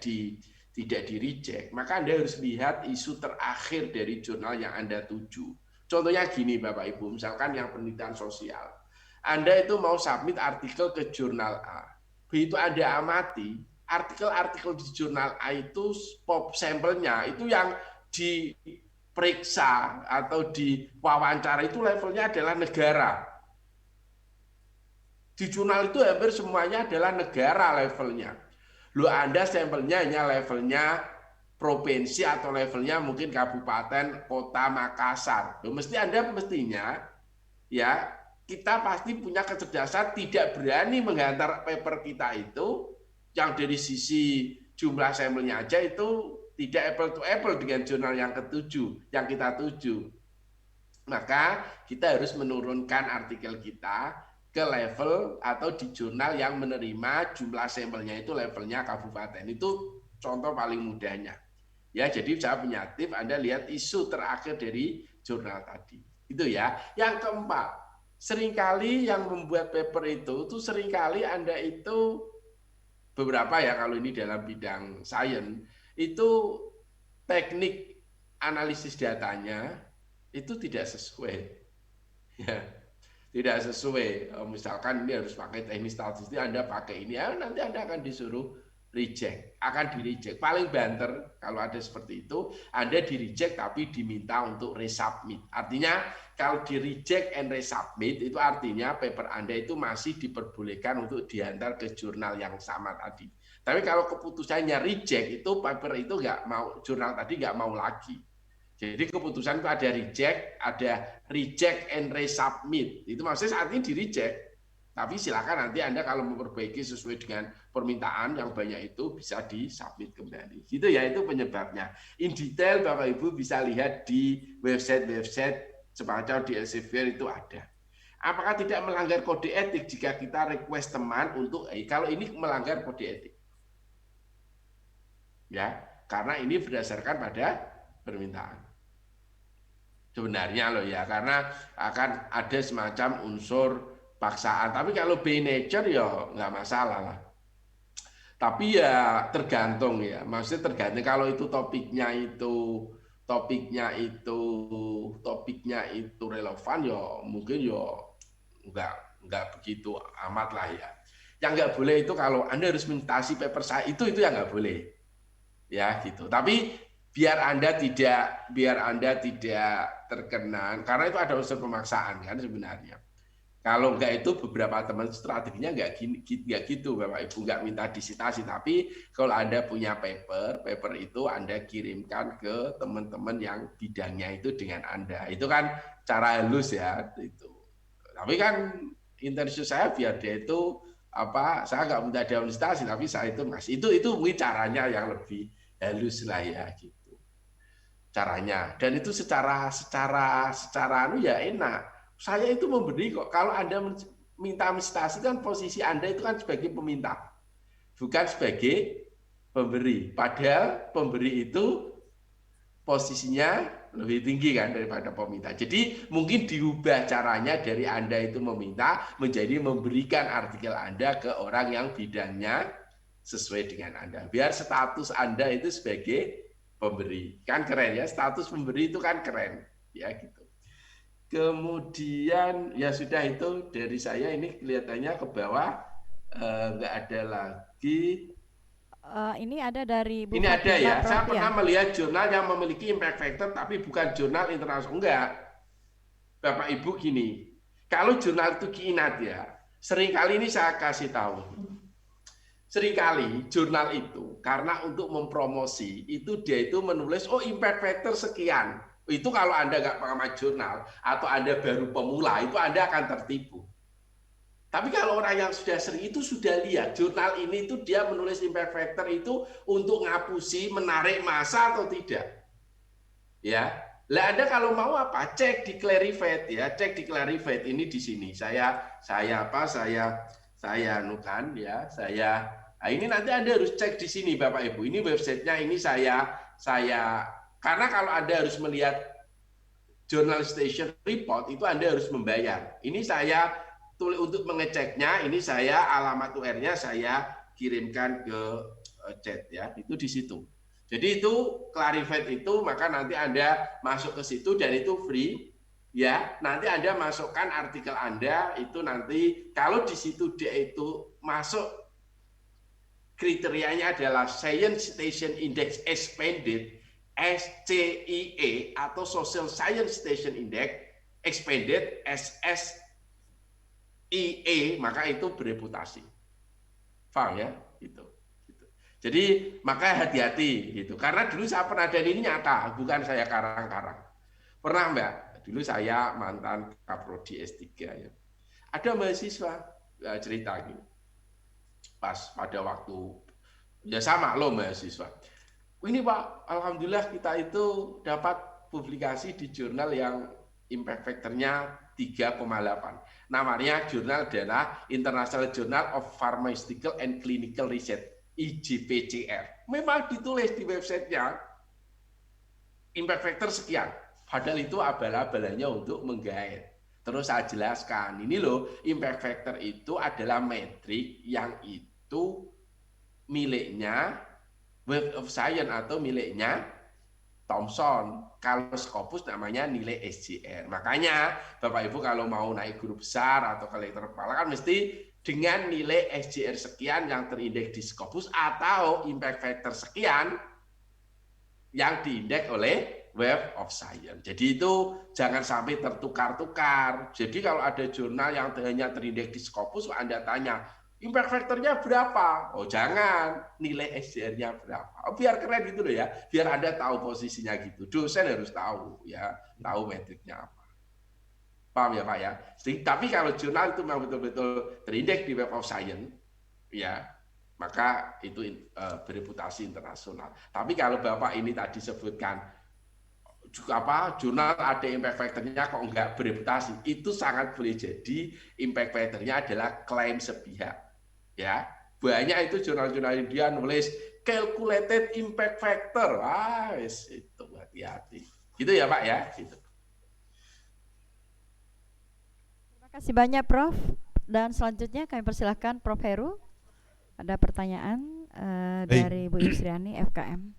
di reject, maka Anda harus lihat isu terakhir dari jurnal yang Anda tuju. Contohnya gini Bapak Ibu, misalkan yang penelitian sosial. Anda itu mau submit artikel ke jurnal A. Begitu Anda amati, artikel-artikel di jurnal A itu pop sampelnya, itu yang diperiksa atau diwawancara itu levelnya adalah negara. Di jurnal itu hampir semuanya adalah negara levelnya. Lu Anda sampelnya hanya levelnya provinsi atau levelnya mungkin kabupaten, kota, Makassar. Mestinya ya kita pasti punya kecerdasan tidak berani menghantar paper kita itu yang dari sisi jumlah sampelnya aja itu tidak apple to apple dengan jurnal yang ketujuh yang kita tuju. Maka kita harus menurunkan artikel kita ke level atau di jurnal yang menerima jumlah sampelnya itu levelnya kabupaten. Itu contoh paling mudahnya. Ya, jadi saya punya tips, Anda lihat isu terakhir dari jurnal tadi. Itu ya. Yang keempat, seringkali yang membuat paper itu seringkali Anda itu beberapa ya, kalau ini dalam bidang sains, itu teknik analisis datanya itu tidak sesuai. Ya. Tidak sesuai, misalkan ini harus pakai teknik statistik, Anda pakai ini, ya nanti Anda akan disuruh reject, akan di reject. Paling banter kalau ada seperti itu, Anda di reject tapi diminta untuk resubmit. Artinya kalau di reject and resubmit itu artinya paper Anda itu masih diperbolehkan untuk diantar ke jurnal yang sama tadi. Tapi kalau keputusannya reject, itu paper itu nggak mau, jurnal tadi nggak mau lagi. Jadi keputusan itu ada reject and resubmit. Itu maksudnya saat ini di reject, Tapi silakan nanti Anda kalau memperbaiki sesuai dengan permintaan yang banyak itu bisa disubmit kembali. Gitu ya, itu penyebabnya. In detail Bapak Ibu bisa lihat di website semacam di Elsevier itu ada. Apakah tidak melanggar kode etik jika kita request teman untuk kalau ini melanggar kode etik? Ya, karena ini berdasarkan pada permintaan. Sebenarnya loh ya, karena akan ada semacam unsur paksaan. Tapi kalau by nature ya nggak masalah lah. Tapi ya tergantung ya. Maksudnya tergantung kalau itu topiknya itu relevan ya mungkin ya nggak begitu amat lah ya. Yang nggak boleh itu kalau Anda harus mengitasi paper saya itu yang nggak boleh. Ya gitu. Tapi biar Anda tidak terkena karena itu ada unsur pemaksaan kan sebenarnya. Kalau enggak itu beberapa teman strateginya enggak gitu Bapak Ibu, enggak minta disitasi, tapi kalau Anda punya paper itu Anda kirimkan ke teman-teman yang bidangnya itu dengan Anda. Itu kan cara halus ya itu. Tapi kan intensi saya biar dia itu saya enggak minta disitasi tapi saya itu masih itu mungkin caranya yang lebih halus lah ya gitu. Caranya. Dan itu secara ya enak. Saya itu memberi kok. Kalau Anda minta administrasi kan posisi Anda itu kan sebagai peminta, bukan sebagai pemberi. Padahal pemberi itu posisinya lebih tinggi kan daripada peminta. Jadi mungkin diubah caranya dari Anda itu meminta menjadi memberikan artikel Anda ke orang yang bidangnya sesuai dengan Anda. Biar status Anda itu sebagai pemberi. Kan keren ya, status pemberi itu kan keren. Ya gitu. Kemudian ya sudah itu dari saya ini kelihatannya ke bawah nggak ada lagi.
Ini ada dari Bu
Ini ada ya. Saya
Rotia.
pernah melihat jurnal yang memiliki impact factor tapi bukan jurnal internasional. Enggak. Bapak Ibu gini, kalau jurnal itu kiinat ya, seringkali ini saya kasih tahu. Seringkali jurnal itu karena untuk mempromosi itu dia itu menulis impact factor sekian. Itu kalau Anda nggak pengamat jurnal atau Anda baru pemula, itu Anda akan tertipu. Tapi kalau orang yang sudah sering itu sudah lihat jurnal ini itu dia menulis impact factor itu untuk ngapusi, menarik massa atau tidak. Ya, lah Anda kalau mau apa? Cek di Clarivate ya, cek di Clarivate ini di sini. Nah, ini nanti Anda harus cek di sini Bapak Ibu. Ini websitenya ini saya karena kalau Anda harus melihat Journal Station Report, itu Anda harus membayar. Ini saya tulis untuk mengeceknya, ini saya alamat UR-nya saya kirimkan ke chat ya, itu di situ. Jadi itu Clarivate itu, maka nanti Anda masuk ke situ dan itu free ya. Nanti Anda masukkan artikel Anda, itu nanti kalau di situ dia itu masuk kriterianya adalah Science Citation Index Expanded, SCIE atau Social Science Citation Index Expanded SSIE, maka itu bereputasi. Paham ya? Gitu. Jadi maka hati-hati gitu. Karena dulu saya pernah, dan ini nyata, bukan saya karang-karang. Pernah Mbak, dulu saya mantan Kaprodi S3 ya. Ada mahasiswa cerita gitu. Pas pada waktu ya sama lo mahasiswa. Ini Pak, alhamdulillah kita itu dapat publikasi di jurnal yang impact factor-nya 3,8. Namanya jurnal adalah International Journal of Pharmaceutical and Clinical Research, IJPCR. Memang ditulis di websitenya impact factor sekian. Padahal itu abal-abalannya untuk menggait. Terus saya jelaskan, ini loh impact factor itu adalah metrik yang itu miliknya Web of Science atau miliknya Thomson. Kalau Scopus namanya nilai SJR. Makanya Bapak Ibu kalau mau naik guru besar atau kolektor kepala kan mesti dengan nilai SJR sekian yang terindeks di Scopus atau impact factor sekian yang diindeks oleh Web of Science. Jadi itu jangan sampai tertukar-tukar. Jadi kalau ada jurnal yang hanya terindeks di Scopus, Anda tanya, impact factor-nya berapa? Oh jangan, nilai SJR-nya berapa? Oh, biar keren gitu loh ya, biar Anda tahu posisinya gitu. Dosen harus tahu ya, tahu metriknya apa. Paham ya Pak ya? Tapi kalau jurnal itu memang betul-betul terindeks di Web of Science, ya, maka itu bereputasi internasional. Tapi kalau Bapak ini tadi sebutkan juga jurnal ada impact factor-nya kok enggak bereputasi, itu sangat boleh jadi impact factor-nya adalah klaim sepihak. Ya, banyak itu jurnal-jurnal India nulis calculated impact factor. Itu hati-hati. Gitu ya Pak ya, gitu.
Terima kasih banyak Prof. Dan selanjutnya kami persilahkan Prof. Heru. Ada pertanyaan dari Bu Yusriani FKM.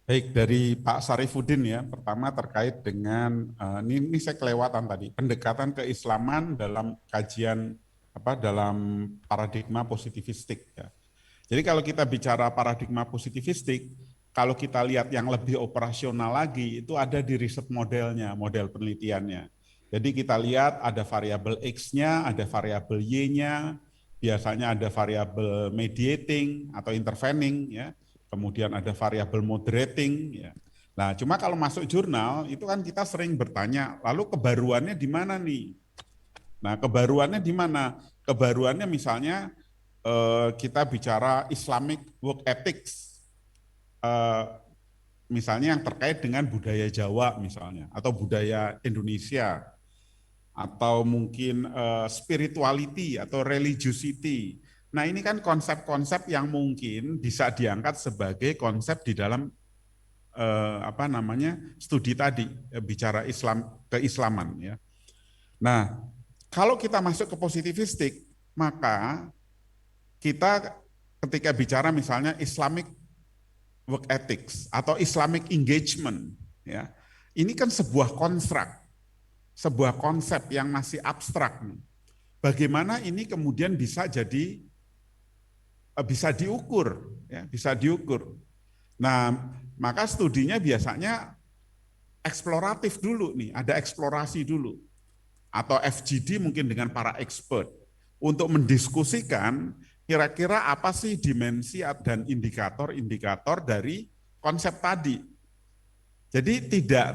Baik, dari Pak Sarifudin ya. Pertama terkait dengan ini saya kelewatan tadi, pendekatan keislaman dalam kajian dalam paradigma positivistik ya. Jadi kalau kita bicara paradigma positivistik, kalau kita lihat yang lebih operasional lagi itu ada di riset modelnya, model penelitiannya. Jadi kita lihat ada variabel X-nya, ada variabel Y-nya, biasanya ada variabel mediating atau intervening ya. Kemudian ada variabel moderating ya. Nah, cuma kalau masuk jurnal itu kan kita sering bertanya, lalu kebaruannya di mana nih? Nah, kebaruannya di mana? Kebaruannya misalnya kita bicara Islamic work ethics. Misalnya yang terkait dengan budaya Jawa misalnya atau budaya Indonesia atau mungkin spirituality atau religiosity. Nah, ini kan konsep-konsep yang mungkin bisa diangkat sebagai konsep di dalam studi tadi bicara keislaman ya. Nah, kalau kita masuk ke positivistik, maka kita ketika bicara misalnya Islamic work ethics atau Islamic engagement ya. Ini kan sebuah konsep yang masih abstrak. Bagaimana ini kemudian bisa diukur ya, bisa diukur. Nah, maka studinya biasanya eksploratif dulu nih, ada eksplorasi dulu. Atau FGD mungkin dengan para expert untuk mendiskusikan kira-kira apa sih dimensi dan indikator-indikator dari konsep tadi. Jadi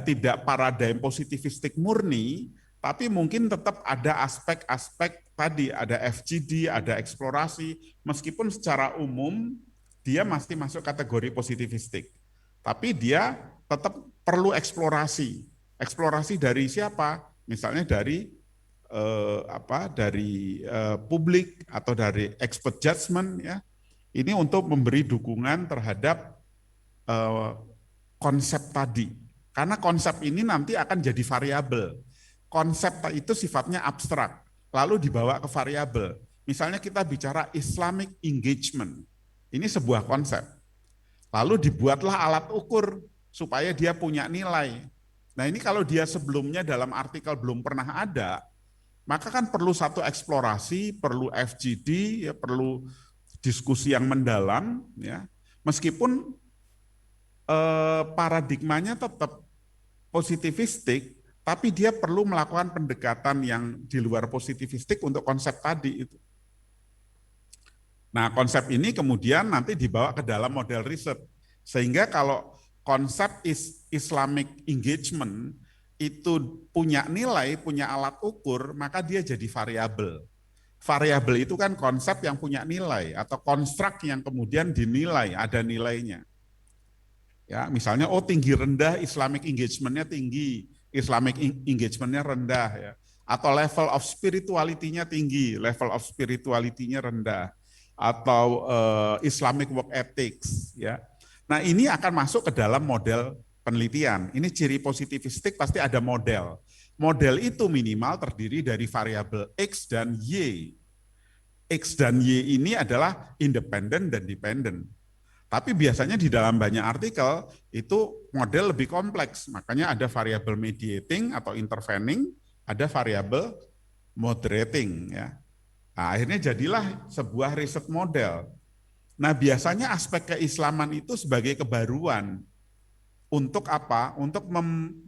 tidak paradigm positivistik murni, tapi mungkin tetap ada aspek-aspek tadi, ada FGD, ada eksplorasi, meskipun secara umum dia masih masuk kategori positivistik. Tapi dia tetap perlu eksplorasi. Eksplorasi dari siapa? Misalnya dari publik atau dari expert judgment ya. Ini untuk memberi dukungan terhadap konsep tadi. Karena konsep ini nanti akan jadi variabel. Konsep itu sifatnya abstrak, lalu dibawa ke variabel. Misalnya kita bicara Islamic engagement. Ini sebuah konsep. Lalu dibuatlah alat ukur supaya dia punya nilai. Nah, ini kalau dia sebelumnya dalam artikel belum pernah ada, maka kan perlu satu eksplorasi, perlu FGD, ya, perlu diskusi yang mendalam, ya. Meskipun paradigmanya tetap positivistik, tapi dia perlu melakukan pendekatan yang di luar positivistik untuk konsep tadi itu. Nah, konsep ini kemudian nanti dibawa ke dalam model riset, sehingga kalau konsep Islamic engagement itu punya nilai, punya alat ukur, maka dia jadi variabel. Variabel itu kan konsep yang punya nilai atau konstruk yang kemudian dinilai, ada nilainya. Ya, misalnya tinggi rendah Islamic engagement-nya tinggi, Islamic engagement-nya rendah ya. Atau level of spirituality-nya tinggi, level of spirituality-nya rendah. Atau Islamic work ethics ya. Nah, ini akan masuk ke dalam model penelitian. Ini ciri positivistik pasti ada model. Model itu minimal terdiri dari variabel X dan Y. X dan Y ini adalah independen dan dependent. Tapi biasanya di dalam banyak artikel itu model lebih kompleks. Makanya ada variabel mediating atau intervening, ada variabel moderating ya. Nah, akhirnya jadilah sebuah riset model. Nah, biasanya aspek keislaman itu sebagai kebaruan. Untuk apa? Untuk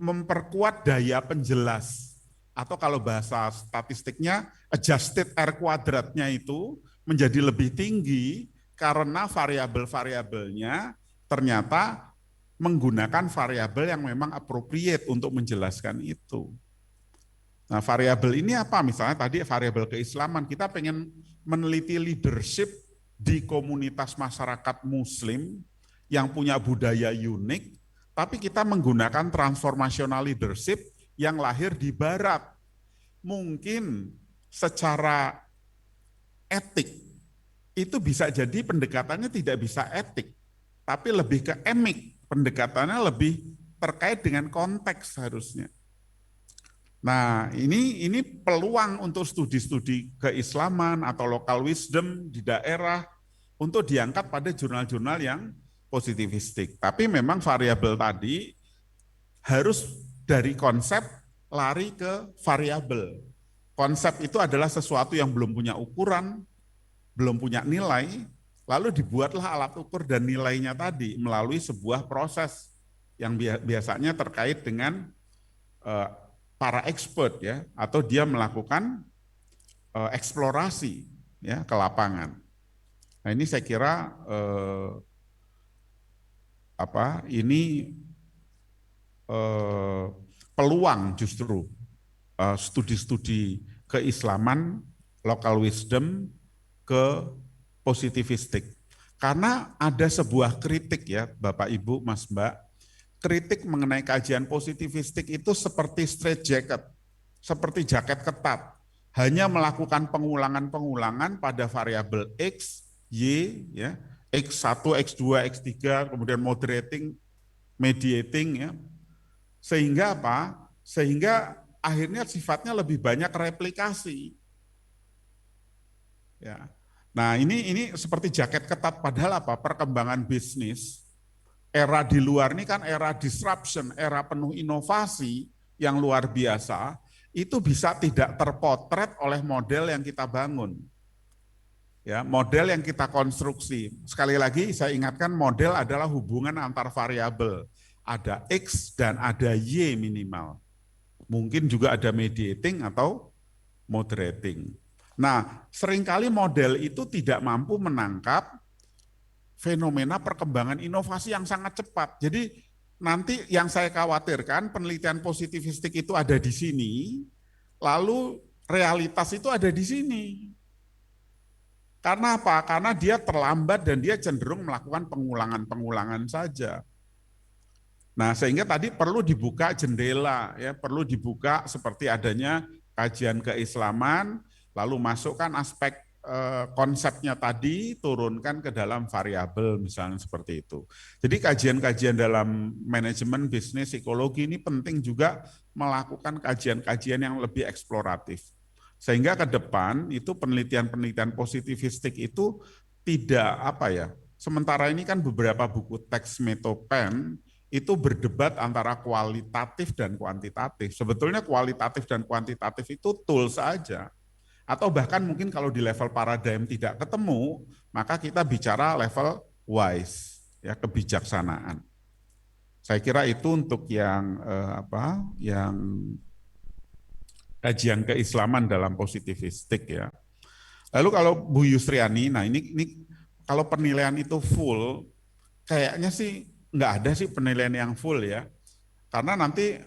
memperkuat daya penjelas. Atau kalau bahasa statistiknya, adjusted R kuadratnya itu menjadi lebih tinggi karena variabel-variabelnya ternyata menggunakan variabel yang memang appropriate untuk menjelaskan itu. Nah, variabel ini apa? Misalnya tadi variabel keislaman, kita pengen meneliti leadership di komunitas masyarakat Muslim yang punya budaya unik, tapi kita menggunakan transformational leadership yang lahir di Barat. Mungkin secara etik itu bisa jadi pendekatannya tidak bisa etik, tapi lebih ke emik. Pendekatannya lebih terkait dengan konteks harusnya. Nah, ini peluang untuk studi-studi keislaman atau local wisdom di daerah untuk diangkat pada jurnal-jurnal yang positivistik. Tapi memang variabel tadi harus dari konsep lari ke variabel. Konsep itu adalah sesuatu yang belum punya ukuran, belum punya nilai, lalu dibuatlah alat ukur dan nilainya tadi melalui sebuah proses yang biasanya terkait dengan para expert ya, atau dia melakukan eksplorasi ya ke lapangan. Nah, ini saya kira ini peluang justru studi-studi keislaman, local wisdom ke positivistik. Karena ada sebuah kritik ya Bapak Ibu Mas Mbak, kritik mengenai kajian positivistik itu seperti straight jacket, seperti jaket ketat, hanya melakukan pengulangan-pengulangan pada variabel X, Y, ya, X1, X2, X3, kemudian moderating, mediating, ya. Sehingga apa? Sehingga akhirnya sifatnya lebih banyak replikasi. Ya. Nah, ini seperti jaket ketat, padahal apa? Perkembangan bisnis, era di luar ini kan era disruption, era penuh inovasi yang luar biasa, itu bisa tidak terpotret oleh model yang kita bangun. Ya, model yang kita konstruksi. Sekali lagi saya ingatkan, model adalah hubungan antar variabel. Ada X dan ada Y minimal. Mungkin juga ada mediating atau moderating. Nah, seringkali model itu tidak mampu menangkap fenomena perkembangan inovasi yang sangat cepat. Jadi nanti yang saya khawatirkan penelitian positivistik itu ada di sini, lalu realitas itu ada di sini. Karena apa? Karena dia terlambat dan dia cenderung melakukan pengulangan-pengulangan saja. Nah, sehingga tadi perlu dibuka jendela, ya, perlu dibuka seperti adanya kajian keislaman, lalu masukkan aspek konsepnya tadi, turunkan ke dalam variabel misalnya seperti itu. Jadi kajian-kajian dalam manajemen bisnis psikologi ini penting juga melakukan kajian-kajian yang lebih eksploratif. Sehingga ke depan itu penelitian-penelitian positivistik itu tidak sementara ini kan beberapa buku teks Metopen itu berdebat antara kualitatif dan kuantitatif. Sebetulnya kualitatif dan kuantitatif itu tools saja. Atau bahkan mungkin kalau di level paradigm tidak ketemu, maka kita bicara level wise, ya, kebijaksanaan. Saya kira itu untuk yang yang kajian keislaman dalam positivistik ya. Lalu kalau Bu Yusriani, nah ini kalau penilaian itu full, kayaknya sih nggak ada sih penilaian yang full ya. Karena nanti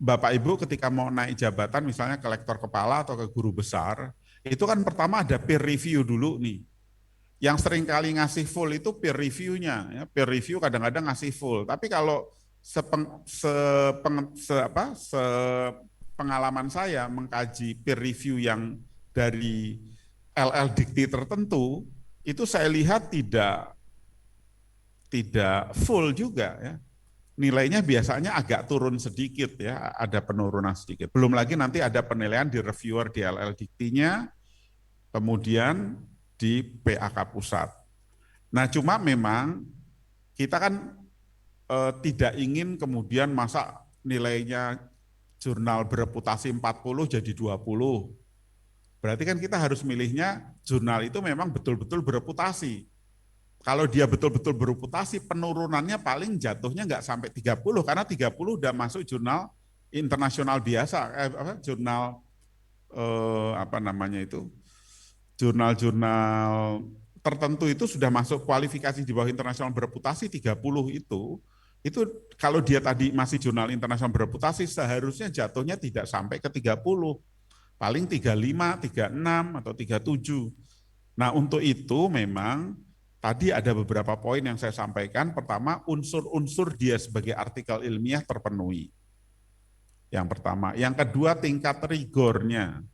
Bapak Ibu ketika mau naik jabatan misalnya ke lektor kepala atau ke guru besar, itu kan pertama ada peer review dulu nih. Yang sering kali ngasih full itu peer review-nya, ya. Peer review kadang-kadang ngasih full. Tapi kalau pengalaman saya mengkaji peer review yang dari LL Dikti tertentu, itu saya lihat tidak full juga ya. Nilainya biasanya agak turun sedikit ya, ada penurunan sedikit. Belum lagi nanti ada penilaian di reviewer di LL Diktinya, kemudian di PAK Pusat. Nah cuma memang kita kan tidak ingin kemudian masa nilainya jurnal bereputasi 40 jadi 20. Berarti kan kita harus milihnya jurnal itu memang betul-betul bereputasi. Kalau dia betul-betul bereputasi, penurunannya paling jatuhnya nggak sampai 30, karena 30 udah masuk jurnal internasional biasa, jurnal jurnal-jurnal tertentu itu sudah masuk kualifikasi di bawah internasional bereputasi 30 itu Itu kalau dia tadi masih jurnal internasional bereputasi, seharusnya jatuhnya tidak sampai ke 30, paling 35, 36, atau 37. Nah, untuk itu memang tadi ada beberapa poin yang saya sampaikan. Pertama, unsur-unsur dia sebagai artikel ilmiah terpenuhi. Yang pertama. Yang kedua, tingkat rigornya.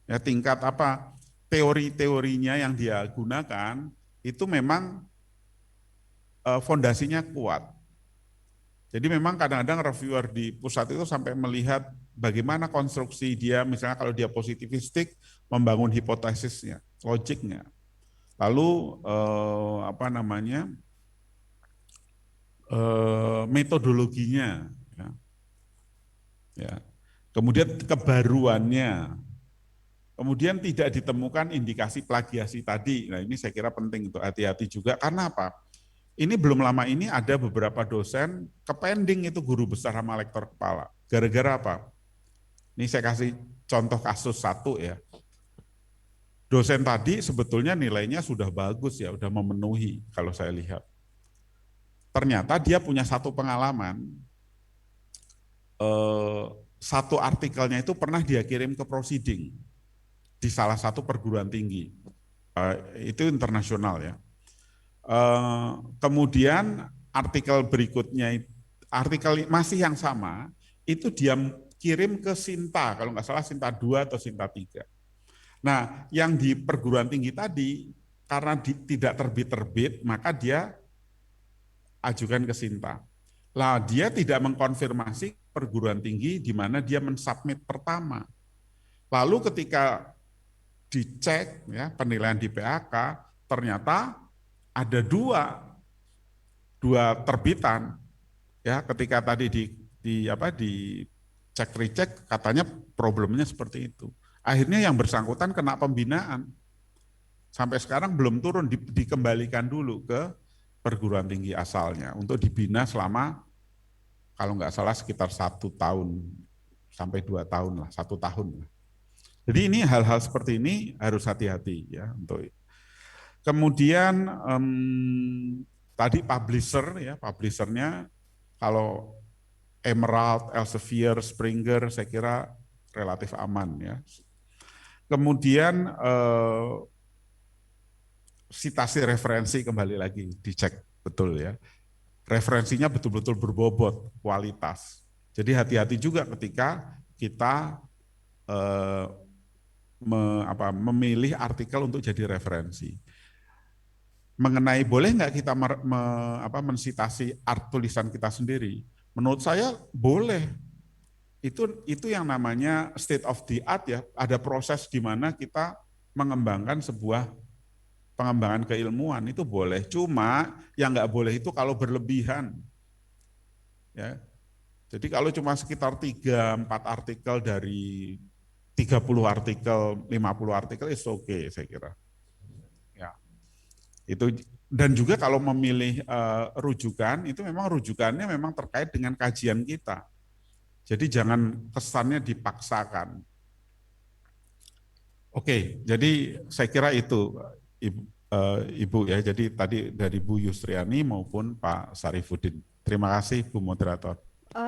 Ya, tingkat apa? Teori-teorinya yang dia gunakan itu memang fondasinya kuat. Jadi memang kadang-kadang reviewer di pusat itu sampai melihat bagaimana konstruksi dia, misalnya kalau dia positivistik, membangun hipotesisnya, logiknya. Lalu metodologinya, ya. Kemudian kebaruannya, kemudian tidak ditemukan indikasi plagiasi tadi. Nah, ini saya kira penting untuk hati-hati juga, karena apa? Ini belum lama ini ada beberapa dosen kepending itu guru besar sama lektor kepala. Gara-gara apa? Ini saya kasih contoh kasus satu ya. Dosen tadi sebetulnya nilainya sudah bagus ya, sudah memenuhi kalau saya lihat. Ternyata dia punya satu pengalaman, satu artikelnya itu pernah dia kirim ke proceeding di salah satu perguruan tinggi. Itu internasional ya. Kemudian artikel berikutnya, artikel masih yang sama, itu dia kirim ke Sinta, kalau nggak salah Sinta 2 atau Sinta 3. Nah, yang di perguruan tinggi tadi, karena tidak terbit-terbit, maka dia ajukan ke Sinta. Lah, dia tidak mengkonfirmasi perguruan tinggi di mana dia mensubmit pertama. Lalu ketika dicek ya penilaian di PAK, ternyata ada dua terbitan ya, ketika tadi di cek recheck katanya problemnya seperti itu. Akhirnya yang bersangkutan kena pembinaan. Sampai sekarang belum turun, dikembalikan dulu ke perguruan tinggi asalnya untuk dibina selama kalau nggak salah sekitar 1 tahun sampai 2 tahun lah, 1 tahun lah. Jadi ini hal-hal seperti ini harus hati-hati ya untuk. Kemudian tadi publishernya kalau Emerald, Elsevier, Springer saya kira relatif aman ya. Kemudian citasi referensi kembali lagi dicek betul ya. Referensinya betul-betul berbobot, kualitas. Jadi hati-hati juga ketika kita memilih artikel untuk jadi referensi. Mengenai boleh nggak kita mensitasi tulisan kita sendiri? Menurut saya boleh. Itu yang namanya state of the art ya. Ada proses di mana kita mengembangkan sebuah pengembangan keilmuan itu boleh. Cuma yang nggak boleh itu kalau berlebihan. Ya. Jadi kalau cuma sekitar 3-4 artikel dari 30 artikel, 50 artikel itu oke saya kira. Ya. Itu, dan juga kalau memilih rujukan itu memang rujukannya memang terkait dengan kajian kita. Jadi jangan kesannya dipaksakan. Oke, jadi saya kira itu Ibu ya. Jadi tadi dari Bu Yusriani maupun Pak Sarifudin. Terima kasih Bu Moderator.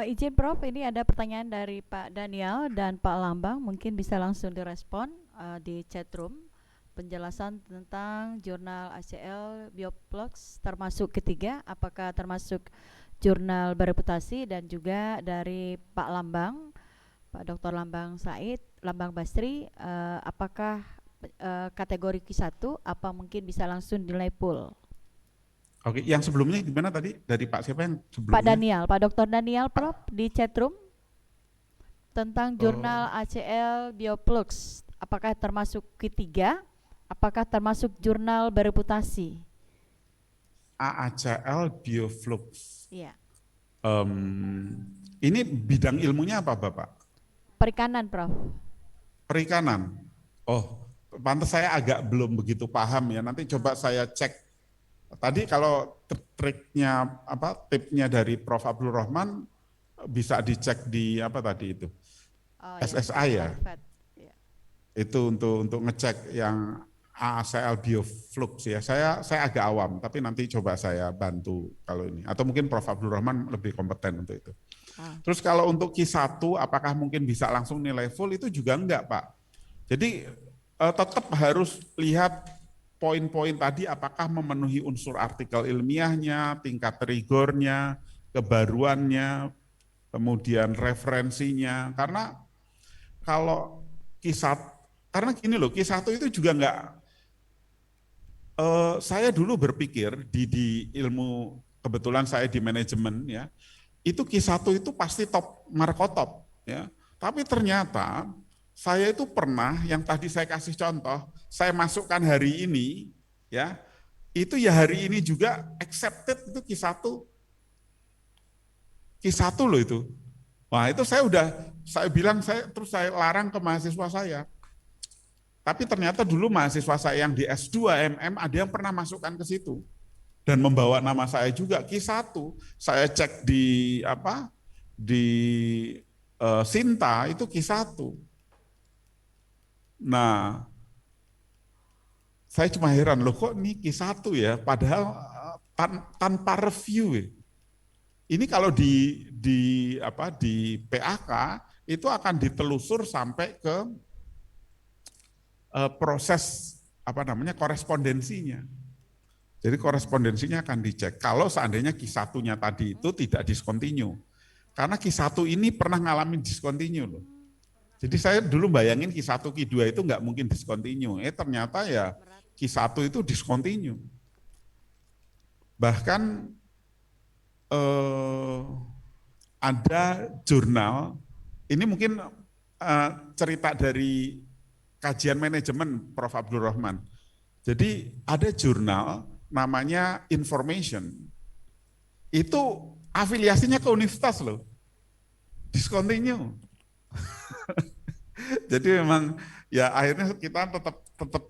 Izin Prof, ini ada pertanyaan dari Pak Daniel dan Pak Lambang, mungkin bisa langsung direspon di chatroom. Penjelasan tentang jurnal ACL Bioplox termasuk ketiga, apakah termasuk jurnal bereputasi, dan juga dari Pak Lambang, Pak Dr. Lambang Said, Lambang Basri, apakah kategori Q1, apa mungkin bisa langsung nilai pool?
Oke, yang sebelumnya gimana tadi? Dari Pak siapa yang sebelumnya?
Pak Daniel, Pak Dr. Daniel Prof di chatroom tentang jurnal ACL Bioplox, apakah termasuk Q3? Apakah termasuk jurnal bereputasi?
ACL Bioflux.
Iya.
Ini bidang ilmunya apa Bapak?
Perikanan, Prof.
Perikanan. Oh, pantas saya agak belum begitu paham ya. Nanti coba saya cek. Tadi kalau tipnya dari Prof Abdul Rahman bisa dicek di apa tadi itu? SSI ya.
Ya.
Itu untuk ngecek yang ACL bioflux ya. Saya agak awam, tapi nanti coba saya bantu kalau ini. Atau mungkin Prof. Abdul Rahman lebih kompeten untuk itu. Terus kalau untuk Q1, apakah mungkin bisa langsung nilai full? Itu juga enggak, Pak. Jadi tetap harus lihat poin-poin tadi apakah memenuhi unsur artikel ilmiahnya, tingkat rigornya, kebaruannya, kemudian referensinya. Karena kalau Q1, karena gini loh, Q1 itu juga enggak, saya dulu berpikir di ilmu, kebetulan saya di manajemen ya, itu Q1 itu pasti top, markotop ya. Tapi ternyata saya itu pernah, yang tadi saya kasih contoh, saya masukkan hari ini ya, itu ya hari ini juga accepted itu Q1 loh itu. Wah itu saya bilang, terus saya larang ke mahasiswa saya. Tapi ternyata dulu mahasiswa saya yang di S2 MM ada yang pernah masukkan ke situ dan membawa nama saya juga Q1. Saya cek di Sinta itu Q1. Nah, saya cuma heran loh kok ini Q1 ya, padahal tanpa review ya. Ini kalau di PAK itu akan ditelusur sampai ke proses korespondensinya. Jadi korespondensinya akan dicek. Kalau seandainya Q1-nya tadi itu tidak discontinue. Karena Q1 ini pernah ngalamin discontinue loh. Jadi saya dulu bayangin Q1, Q2 itu nggak mungkin discontinue. Ternyata ya Q1 itu discontinue. Bahkan ada jurnal, ini mungkin cerita dari kajian manajemen Prof. Abdul Rahman. Jadi ada jurnal namanya Information. Itu afiliasinya ke universitas loh. Discontinue. Jadi memang ya akhirnya kita tetap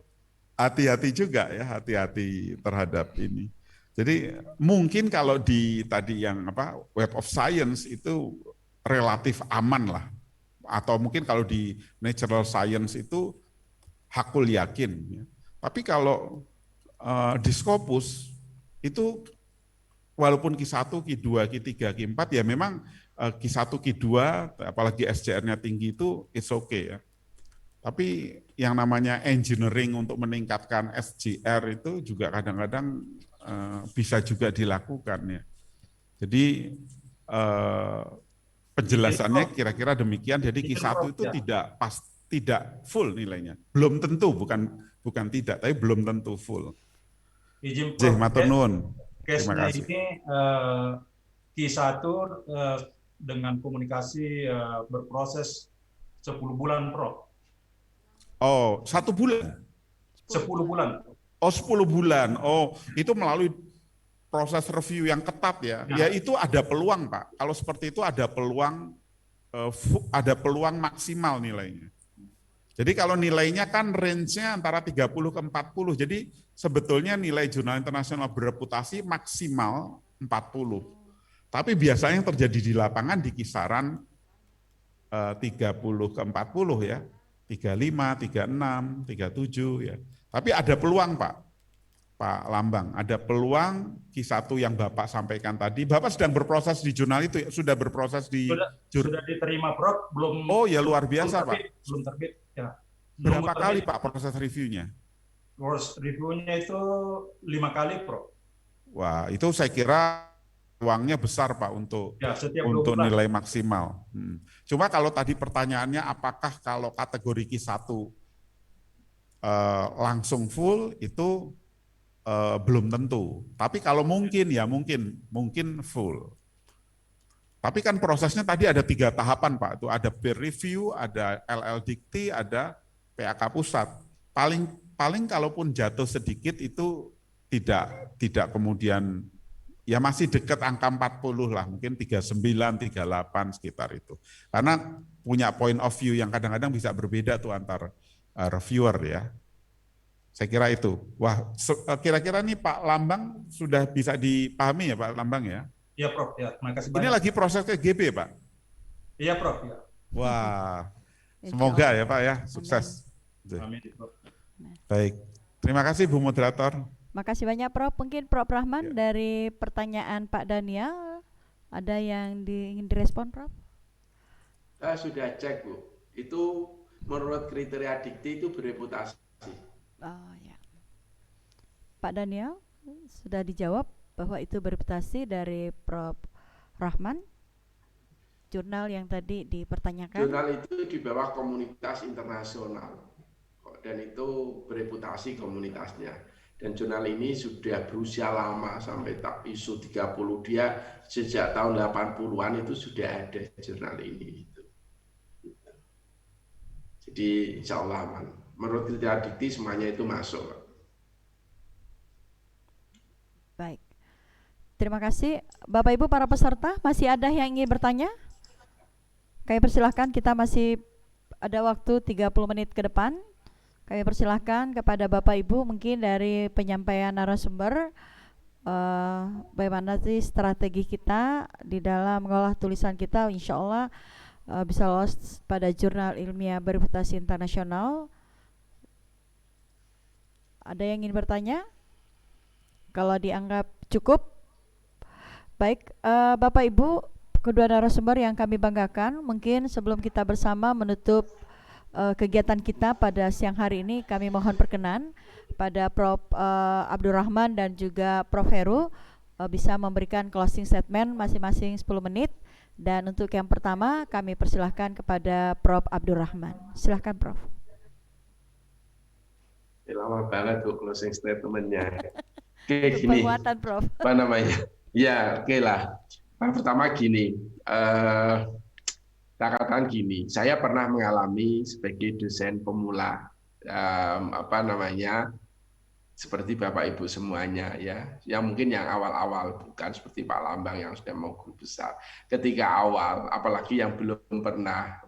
hati-hati juga ya, hati-hati terhadap ini. Jadi mungkin kalau di tadi yang Web of Science itu relatif aman lah. Atau mungkin kalau di natural science itu hakul yakin. Ya. Tapi kalau di Scopus itu walaupun Q1, Q2, Q3, Q4 ya memang Q1, Q2 apalagi SJR-nya tinggi itu it's okay ya. Tapi yang namanya engineering untuk meningkatkan SJR itu juga kadang-kadang bisa juga dilakukan ya. Jadi penjelasannya kira-kira demikian. Jadi Q1 itu tidak full nilainya. Belum tentu, bukan tidak, tapi belum tentu full.
Izin
Jih, matur nuwun. Terima
Case-nya
kasih.
ini Q1 dengan komunikasi berproses 10 bulan, Prof.
Oh, 1 bulan?
10 bulan.
Oh, 10 bulan. Oh, itu melalui proses review yang ketat ya. Ya itu ada peluang, Pak. Kalau seperti itu ada peluang maksimal nilainya. Jadi kalau nilainya kan range-nya antara 30 ke 40. Jadi sebetulnya nilai jurnal internasional bereputasi maksimal 40. Tapi biasanya yang terjadi di lapangan di kisaran 30 ke 40 ya. 35, 36, 37 ya. Tapi ada peluang Pak Lambang, ada peluang Q1 yang Bapak sampaikan tadi. Bapak sedang berproses di jurnal itu, sudah berproses di
sudah diterima, Prof. Belum.
Oh ya luar biasa
belum terbit,
Pak.
Belum terbit. Ya.
Berapa kali Pak proses reviewnya?
Proses reviewnya itu 5 kali, Prof.
Wah itu saya kira uangnya besar Pak untuk nilai maksimal. Cuma kalau tadi pertanyaannya apakah kalau kategori Q1 langsung full itu belum tentu. Tapi kalau mungkin ya mungkin full. Tapi kan prosesnya tadi ada 3 tahapan Pak. Itu ada peer review, ada LL Dikti, ada PAK pusat. Paling kalaupun jatuh sedikit itu tidak kemudian ya masih dekat angka 40 lah, mungkin 39, 38 sekitar itu. Karena punya point of view yang kadang-kadang bisa berbeda tuh antar reviewer ya. Saya kira itu. Wah, kira-kira nih Pak Lambang sudah bisa dipahami ya Pak Lambang ya?
Iya Prof, ya. Terima kasih banyak.
Ini lagi proses ke GB Pak?
Iya Prof, ya.
Wah, semoga ya Pak ya, sukses.
Amin, Prof.
Baik. Terima kasih Bu Moderator.
Makasih banyak Prof. Mungkin Prof. Rahman dari pertanyaan Pak Daniel, ada yang ingin direspon Prof?
Sudah cek Bu, itu menurut kriteria dikti itu bereputasi.
Oh ya, Pak Daniel sudah dijawab bahwa itu bereputasi dari Prof. Rahman. Jurnal yang tadi dipertanyakan.
Jurnal itu di bawah komunitas internasional dan itu bereputasi komunitasnya. Dan jurnal ini sudah berusia lama sampai tak ISO 30, dia sejak tahun 80-an itu sudah ada jurnal ini. Jadi insya Allah aman. Menurut kriteria dikti semuanya itu masuk.
Baik. Terima kasih. Bapak Ibu para peserta, masih ada yang ingin bertanya? Kami persilahkan, kita masih ada waktu 30 menit ke depan. Kami persilahkan kepada Bapak Ibu mungkin dari penyampaian narasumber, bagaimana sih strategi kita di dalam mengolah tulisan kita, insya Allah bisa lolos pada jurnal ilmiah bereputasi internasional. Ada yang ingin bertanya? Kalau dianggap cukup, baik. Bapak Ibu, kedua narasumber yang kami banggakan, mungkin sebelum kita bersama menutup kegiatan kita pada siang hari ini, kami mohon perkenan pada Prof. Abdurrahman dan juga Prof. Heru bisa memberikan closing statement masing-masing 10 menit. Dan untuk yang pertama kami persilahkan kepada Prof. Abdurrahman. Silahkan Prof.
Lama banget tuh closing statement-nya. Oke, gini.
Penguatan Prof.
Apa namanya? Ya, oke lah. Nah, pertama gini, saya katakan gini, saya pernah mengalami sebagai dosen pemula, seperti Bapak Ibu semuanya ya, yang mungkin yang awal-awal, bukan seperti Pak Lambang yang sudah mau guru besar. Ketika awal, apalagi yang belum pernah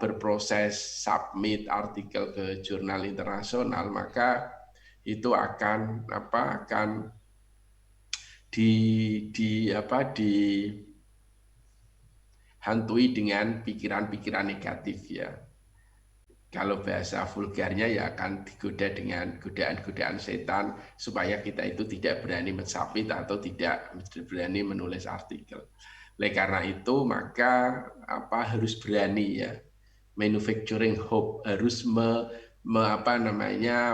berproses submit artikel ke jurnal internasional, maka itu akan dihantui dengan pikiran-pikiran negatif ya. Kalau bahasa vulgarnya ya akan digoda dengan godaan-godaan setan supaya kita itu tidak berani mensubmit atau tidak berani menulis artikel. Oleh karena itu maka harus berani ya, manufacturing hope, harus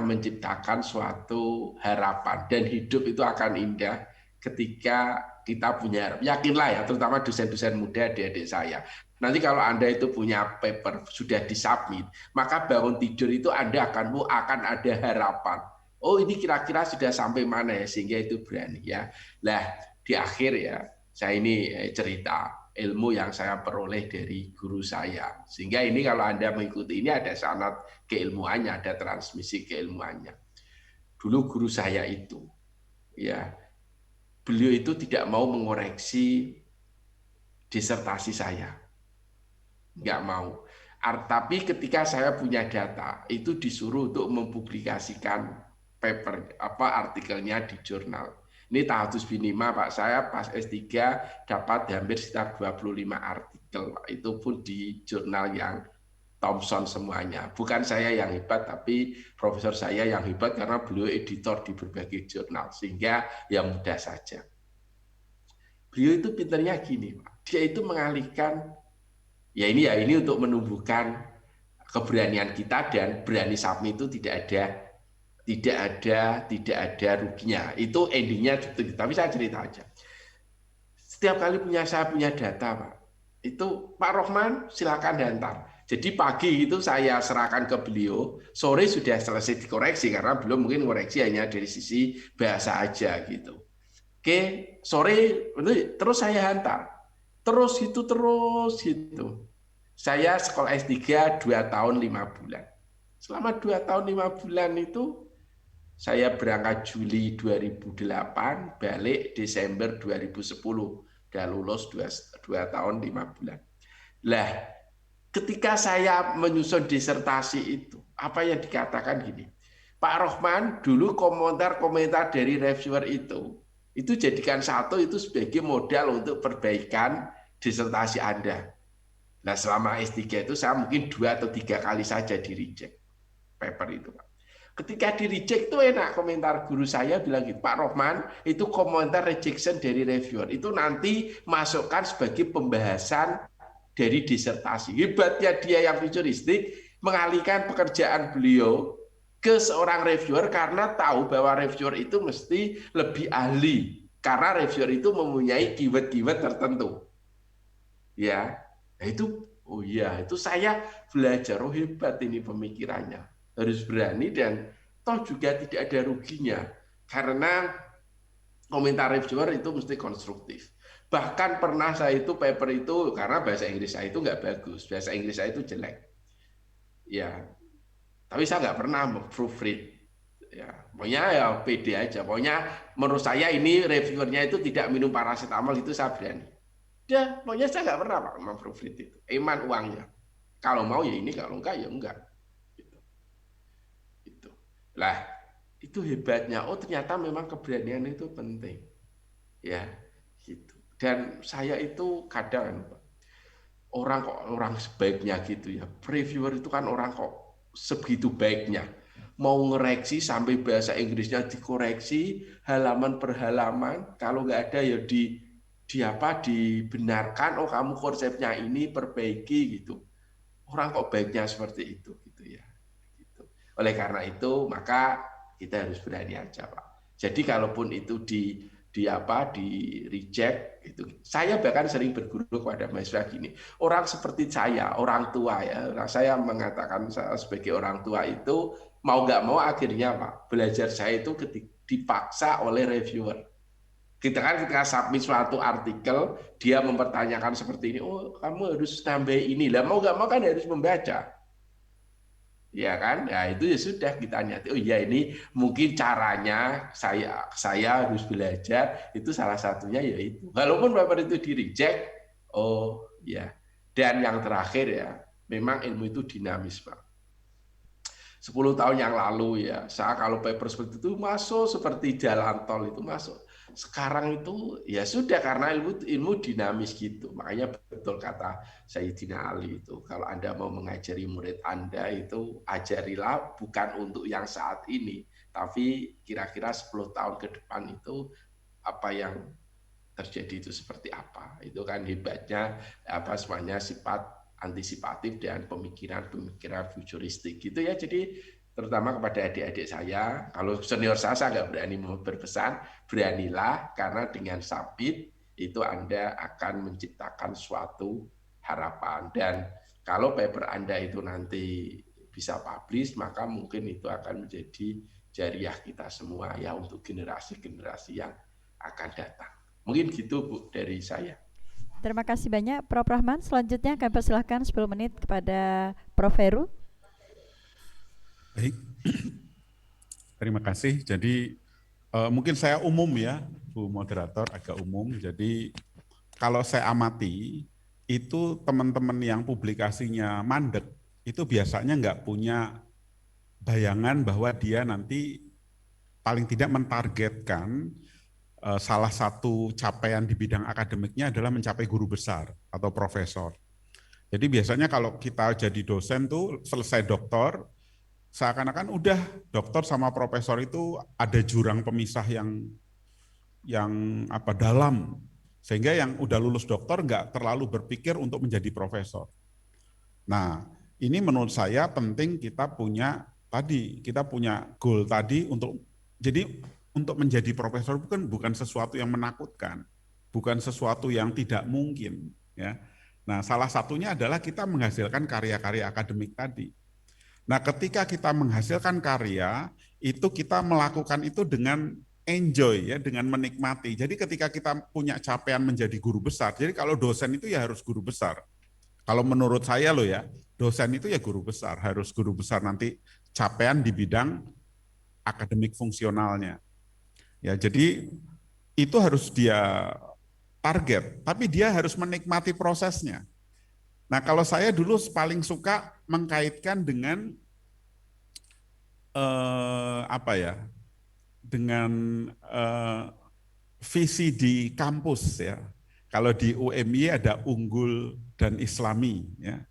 menciptakan suatu harapan, dan hidup itu akan indah ketika kita punya harapan. Yakinlah ya, terutama dosen-dosen muda, adik-adik saya. Nanti kalau Anda itu punya paper sudah disubmit, maka bangun tidur itu Anda akan ada harapan. Oh, ini kira-kira sudah sampai mana ya, sehingga itu berani ya. Lah di akhir ya, saya ini cerita ilmu yang saya peroleh dari guru saya. Sehingga ini kalau Anda mengikuti ini ada sanad keilmuannya, ada transmisi keilmuannya. Dulu guru saya itu ya, beliau itu tidak mau mengoreksi disertasi saya. Nggak mau. Tapi ketika saya punya data, itu disuruh untuk mempublikasikan paper artikelnya di jurnal. Ini Tahatus Binima, Pak. Saya pas S3 dapat hampir sekitar 25 artikel, Pak. Itu pun di jurnal yang Thomson semuanya. Bukan saya yang hebat, tapi profesor saya yang hebat karena beliau editor di berbagai jurnal, sehingga ya mudah saja. Beliau itu pinternya gini, Pak. Dia itu mengalihkan ya ini untuk menumbuhkan keberanian kita, dan berani submit itu tidak ada ruginya. Itu endingnya gitu. Tapi saya cerita aja. Setiap kali saya punya data, Pak, itu Pak Rohman silakan hantar. Jadi pagi itu saya serahkan ke beliau, sore sudah selesai dikoreksi karena belum mungkin koreksi hanya dari sisi bahasa aja gitu. Oke, sore terus saya hantar. Terus gitu. Saya sekolah S3 2 tahun 5 bulan. Selama 2 tahun 5 bulan itu saya berangkat Juli 2008, balik Desember 2010. Udah lulus 2 tahun 5 bulan. Lah, ketika saya menyusun disertasi itu, apa yang dikatakan gini, Pak Rohman dulu komentar dari reviewer itu jadikan satu itu sebagai modal untuk perbaikan disertasi Anda. Nah selama S3 itu saya mungkin 2 atau 3 kali saja di reject paper itu, Pak. Ketika di reject itu enak, komentar guru saya bilang gitu, Pak Rohman, itu komentar rejection dari reviewer, itu nanti masukkan sebagai pembahasan dari disertasi. Hebatnya dia yang futuristik, mengalihkan pekerjaan beliau ke seorang reviewer karena tahu bahwa reviewer itu mesti lebih ahli, karena reviewer itu mempunyai keyword-keyword tertentu. Ya, nah itu, oh iya, itu saya belajar, oh hebat ini pemikirannya. Harus berani dan toh juga tidak ada ruginya karena komentar reviewer itu mesti konstruktif. Bahkan pernah saya itu paper itu karena bahasa Inggris saya itu nggak bagus, bahasa Inggris saya itu jelek. Ya, tapi saya nggak pernah proofread. Ya, pokoknya ya pede aja. Pokoknya menurut saya ini reviewernya itu tidak minum paracetamol itu saya berani. Ya, pokoknya saya nggak pernah Pak memproofread itu. Eman uangnya. Kalau mau ya ini, kalau enggak ya enggak. Lah, itu hebatnya. Oh, ternyata memang keberanian itu penting. Ya, gitu. Dan saya itu kadang orang sebaiknya gitu ya. Reviewer itu kan orang kok sebegitu baiknya. Mau ngoreksi sampai bahasa Inggrisnya dikoreksi halaman per halaman, kalau nggak ada ya dibenarkan, oh kamu konsepnya ini perbaiki gitu. Orang kok baiknya seperti itu gitu ya. Oleh karena itu, maka kita harus berani aja, Pak. Jadi kalaupun itu di reject itu, saya bahkan sering berguru kepada mahasiswa gini, orang seperti saya, orang tua ya, saya mengatakan saya sebagai orang tua itu mau nggak mau akhirnya Pak, belajar saya itu dipaksa oleh reviewer. Kita kan ketika submit suatu artikel, dia mempertanyakan seperti ini, oh kamu harus tambah ini, lah mau nggak mau kan harus membaca. Ya kan, ya itu ya sudah kita nyati. Oh iya ini mungkin caranya saya harus belajar itu salah satunya yaitu. Walaupun paper itu di reject, oh ya. Dan yang terakhir ya, memang ilmu itu dinamis Pak. 10 tahun yang lalu ya, saya kalau paper seperti itu masuk seperti jalan tol itu masuk. Sekarang itu ya sudah karena ilmu dinamis gitu. Makanya betul kata Sayyidina Ali itu, kalau Anda mau mengajari murid Anda itu ajarilah bukan untuk yang saat ini, tapi kira-kira 10 tahun ke depan itu apa yang terjadi itu seperti apa. Itu kan hebatnya apa semuanya sifat antisipatif dan pemikiran futuristik gitu ya. Jadi terutama kepada adik-adik saya, kalau senior saya nggak berani berpesan, beranilah karena dengan sabit itu Anda akan menciptakan suatu harapan. Dan kalau paper Anda itu nanti bisa publish, maka mungkin itu akan menjadi jariah kita semua ya untuk generasi-generasi yang akan datang. Mungkin gitu Bu dari saya.
Terima kasih banyak Prof. Rahman. Selanjutnya kami persilahkan 10 menit kepada Prof. Heru.
Baik, terima kasih. Jadi mungkin saya umum ya, Bu Moderator, agak umum. Jadi kalau saya amati, itu teman-teman yang publikasinya mandek, itu biasanya nggak punya bayangan bahwa dia nanti paling tidak mentargetkan salah satu capaian di bidang akademiknya adalah mencapai guru besar atau profesor. Jadi biasanya kalau kita jadi dosen tuh selesai doktor, seakan-akan udah doktor sama profesor itu ada jurang pemisah yang dalam, sehingga yang udah lulus doktor nggak terlalu berpikir untuk menjadi profesor. Nah, ini menurut saya penting kita punya goal tadi untuk menjadi profesor bukan sesuatu yang menakutkan, bukan sesuatu yang tidak mungkin ya. Nah, salah satunya adalah kita menghasilkan karya-karya akademik tadi. Nah, ketika kita menghasilkan karya, itu kita melakukan itu dengan enjoy ya, dengan menikmati. Jadi ketika kita punya capaian menjadi guru besar, jadi kalau dosen itu ya harus guru besar. Kalau menurut saya loh ya, dosen itu ya guru besar, harus guru besar nanti capaian di bidang akademik fungsionalnya. Ya, jadi itu harus dia target, tapi dia harus menikmati prosesnya. Nah, kalau saya dulu paling suka mengkaitkan dengan visi di kampus ya. Kalau di UMY ada unggul dan Islami ya.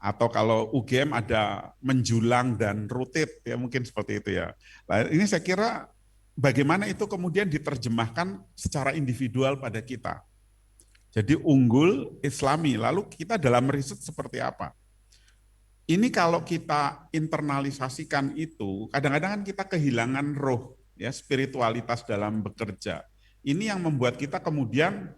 Atau kalau UGM ada menjulang dan rutit, ya mungkin seperti itu ya. Nah, ini saya kira bagaimana itu kemudian diterjemahkan secara individual pada kita. Jadi unggul, Islami, lalu kita dalam riset seperti apa? Ini kalau kita internalisasikan itu, kadang-kadang kan kita kehilangan roh, ya spiritualitas dalam bekerja. Ini yang membuat kita kemudian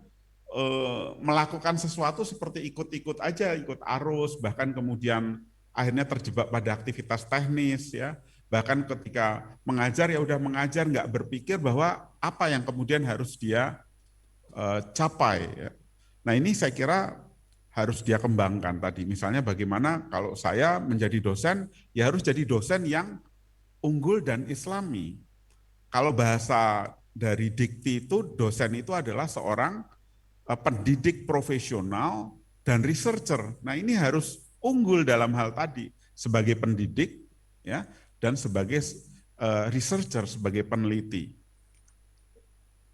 melakukan sesuatu seperti ikut-ikut aja, ikut arus, bahkan kemudian akhirnya terjebak pada aktivitas teknis, ya. Bahkan ketika mengajar ya udah mengajar, nggak berpikir bahwa apa yang kemudian harus dia capai. Ya. Nah ini saya kira harus dia kembangkan tadi. Misalnya bagaimana kalau saya menjadi dosen, ya harus jadi dosen yang unggul dan Islami. Kalau bahasa dari dikti itu, dosen itu adalah seorang pendidik profesional dan researcher. Nah ini harus unggul dalam hal tadi sebagai pendidik ya dan sebagai researcher, sebagai peneliti.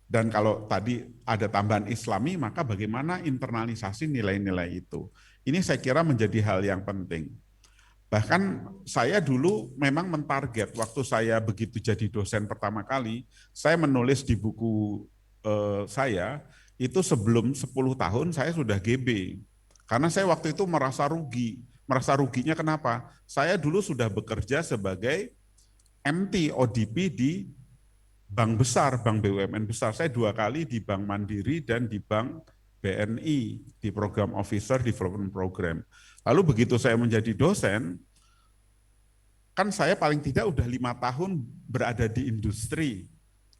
Dan kalau tadi ada tambahan Islami, maka bagaimana internalisasi nilai-nilai itu. Ini saya kira menjadi hal yang penting. Bahkan saya dulu memang mentarget, waktu saya begitu jadi dosen pertama kali, saya menulis di buku saya, itu sebelum 10 tahun saya sudah GB. Karena saya waktu itu merasa rugi. Merasa ruginya kenapa? Saya dulu sudah bekerja sebagai MT ODP di bank besar, bank BUMN besar. Saya 2 kali di Bank Mandiri dan di Bank BNI, di Program Officer Development Program. Lalu begitu saya menjadi dosen, kan saya paling tidak udah 5 tahun berada di industri.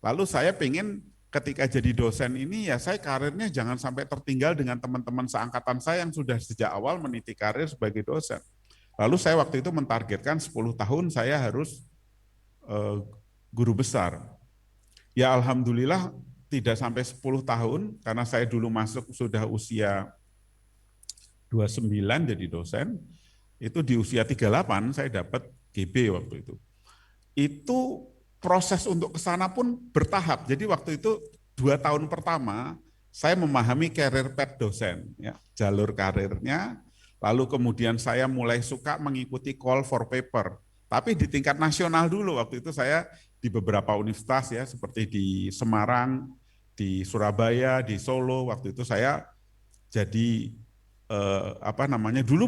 Lalu saya pengen ketika jadi dosen ini ya saya karirnya jangan sampai tertinggal dengan teman-teman seangkatan saya yang sudah sejak awal meniti karir sebagai dosen. Lalu saya waktu itu mentargetkan 10 tahun saya harus guru besar. Ya alhamdulillah tidak sampai 10 tahun karena saya dulu masuk sudah usia 29 jadi dosen. Itu di usia 38 saya dapat GB waktu itu. Itu proses untuk ke sana pun bertahap. Jadi waktu itu 2 tahun pertama saya memahami career path dosen, ya, jalur karirnya. Lalu kemudian saya mulai suka mengikuti call for paper. Tapi di tingkat nasional dulu, waktu itu saya di beberapa universitas ya, seperti di Semarang, di Surabaya, di Solo. Waktu itu saya jadi dulu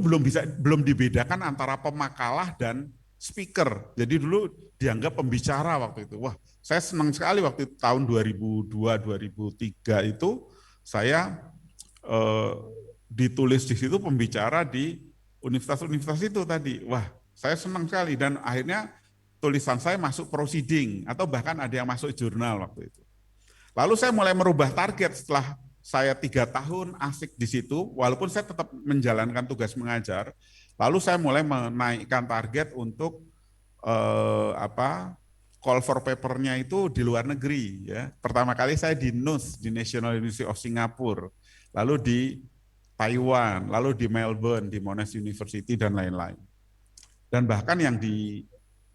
belum dibedakan antara pemakalah dan speaker. Jadi dulu dianggap pembicara waktu itu. Wah, saya senang sekali waktu itu, tahun 2002-2003 itu saya ditulis di situ pembicara di universitas-universitas itu tadi. Wah, saya senang sekali dan akhirnya tulisan saya masuk proceeding atau bahkan ada yang masuk jurnal waktu itu. Lalu saya mulai merubah target setelah saya 3 tahun asik di situ, walaupun saya tetap menjalankan tugas mengajar. Lalu saya mulai menaikkan target untuk call for paper-nya itu di luar negeri. Ya. Pertama kali saya di NUS, di National University of Singapore, lalu di Taiwan, lalu di Melbourne, di Monash University dan lain-lain. Dan bahkan yang di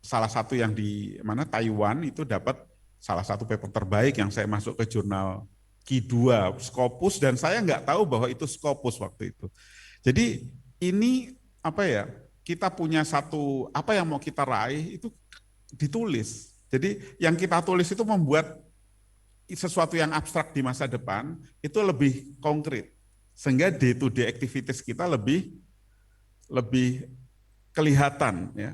salah satu yang di Taiwan itu dapat salah satu paper terbaik yang saya masuk ke jurnal Q2 Scopus dan saya nggak tahu bahwa itu Scopus waktu itu. Jadi ini kita punya satu apa yang mau kita raih itu ditulis. Jadi yang kita tulis itu membuat sesuatu yang abstrak di masa depan itu lebih konkret sehingga day to day activities kita lebih kelihatan ya.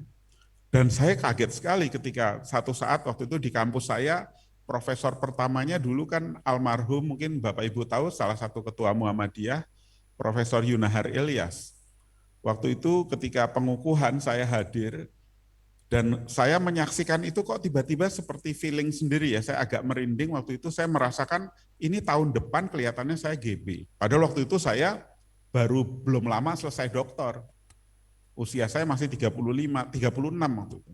Dan saya kaget sekali ketika satu saat waktu itu di kampus saya profesor pertamanya dulu kan almarhum, mungkin Bapak Ibu tahu, salah satu ketua Muhammadiyah, Profesor Yunahar Ilyas. Waktu itu ketika pengukuhan saya hadir, dan saya menyaksikan itu kok tiba-tiba seperti feeling sendiri ya, saya agak merinding waktu itu, saya merasakan ini tahun depan kelihatannya saya GB. Padahal waktu itu saya belum lama selesai doktor. Usia saya masih 36 waktu itu.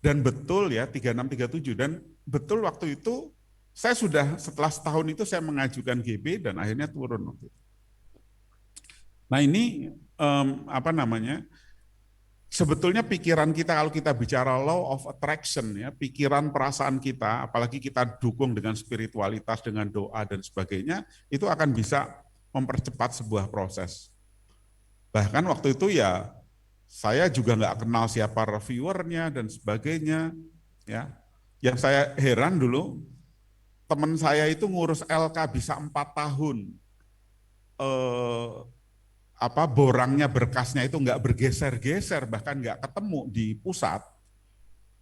Dan betul ya 36-37 dan betul waktu itu saya sudah setelah setahun itu saya mengajukan GB dan akhirnya turun waktu itu. Nah ini sebetulnya pikiran kita kalau kita bicara law of attraction ya, pikiran perasaan kita, apalagi kita dukung dengan spiritualitas, dengan doa dan sebagainya, itu akan bisa mempercepat sebuah proses. Bahkan waktu itu ya Saya juga nggak kenal siapa reviewernya dan sebagainya. Ya, yang saya heran dulu, teman saya itu ngurus LK bisa 4 tahun. Borangnya, berkasnya itu nggak bergeser-geser, bahkan nggak ketemu di pusat.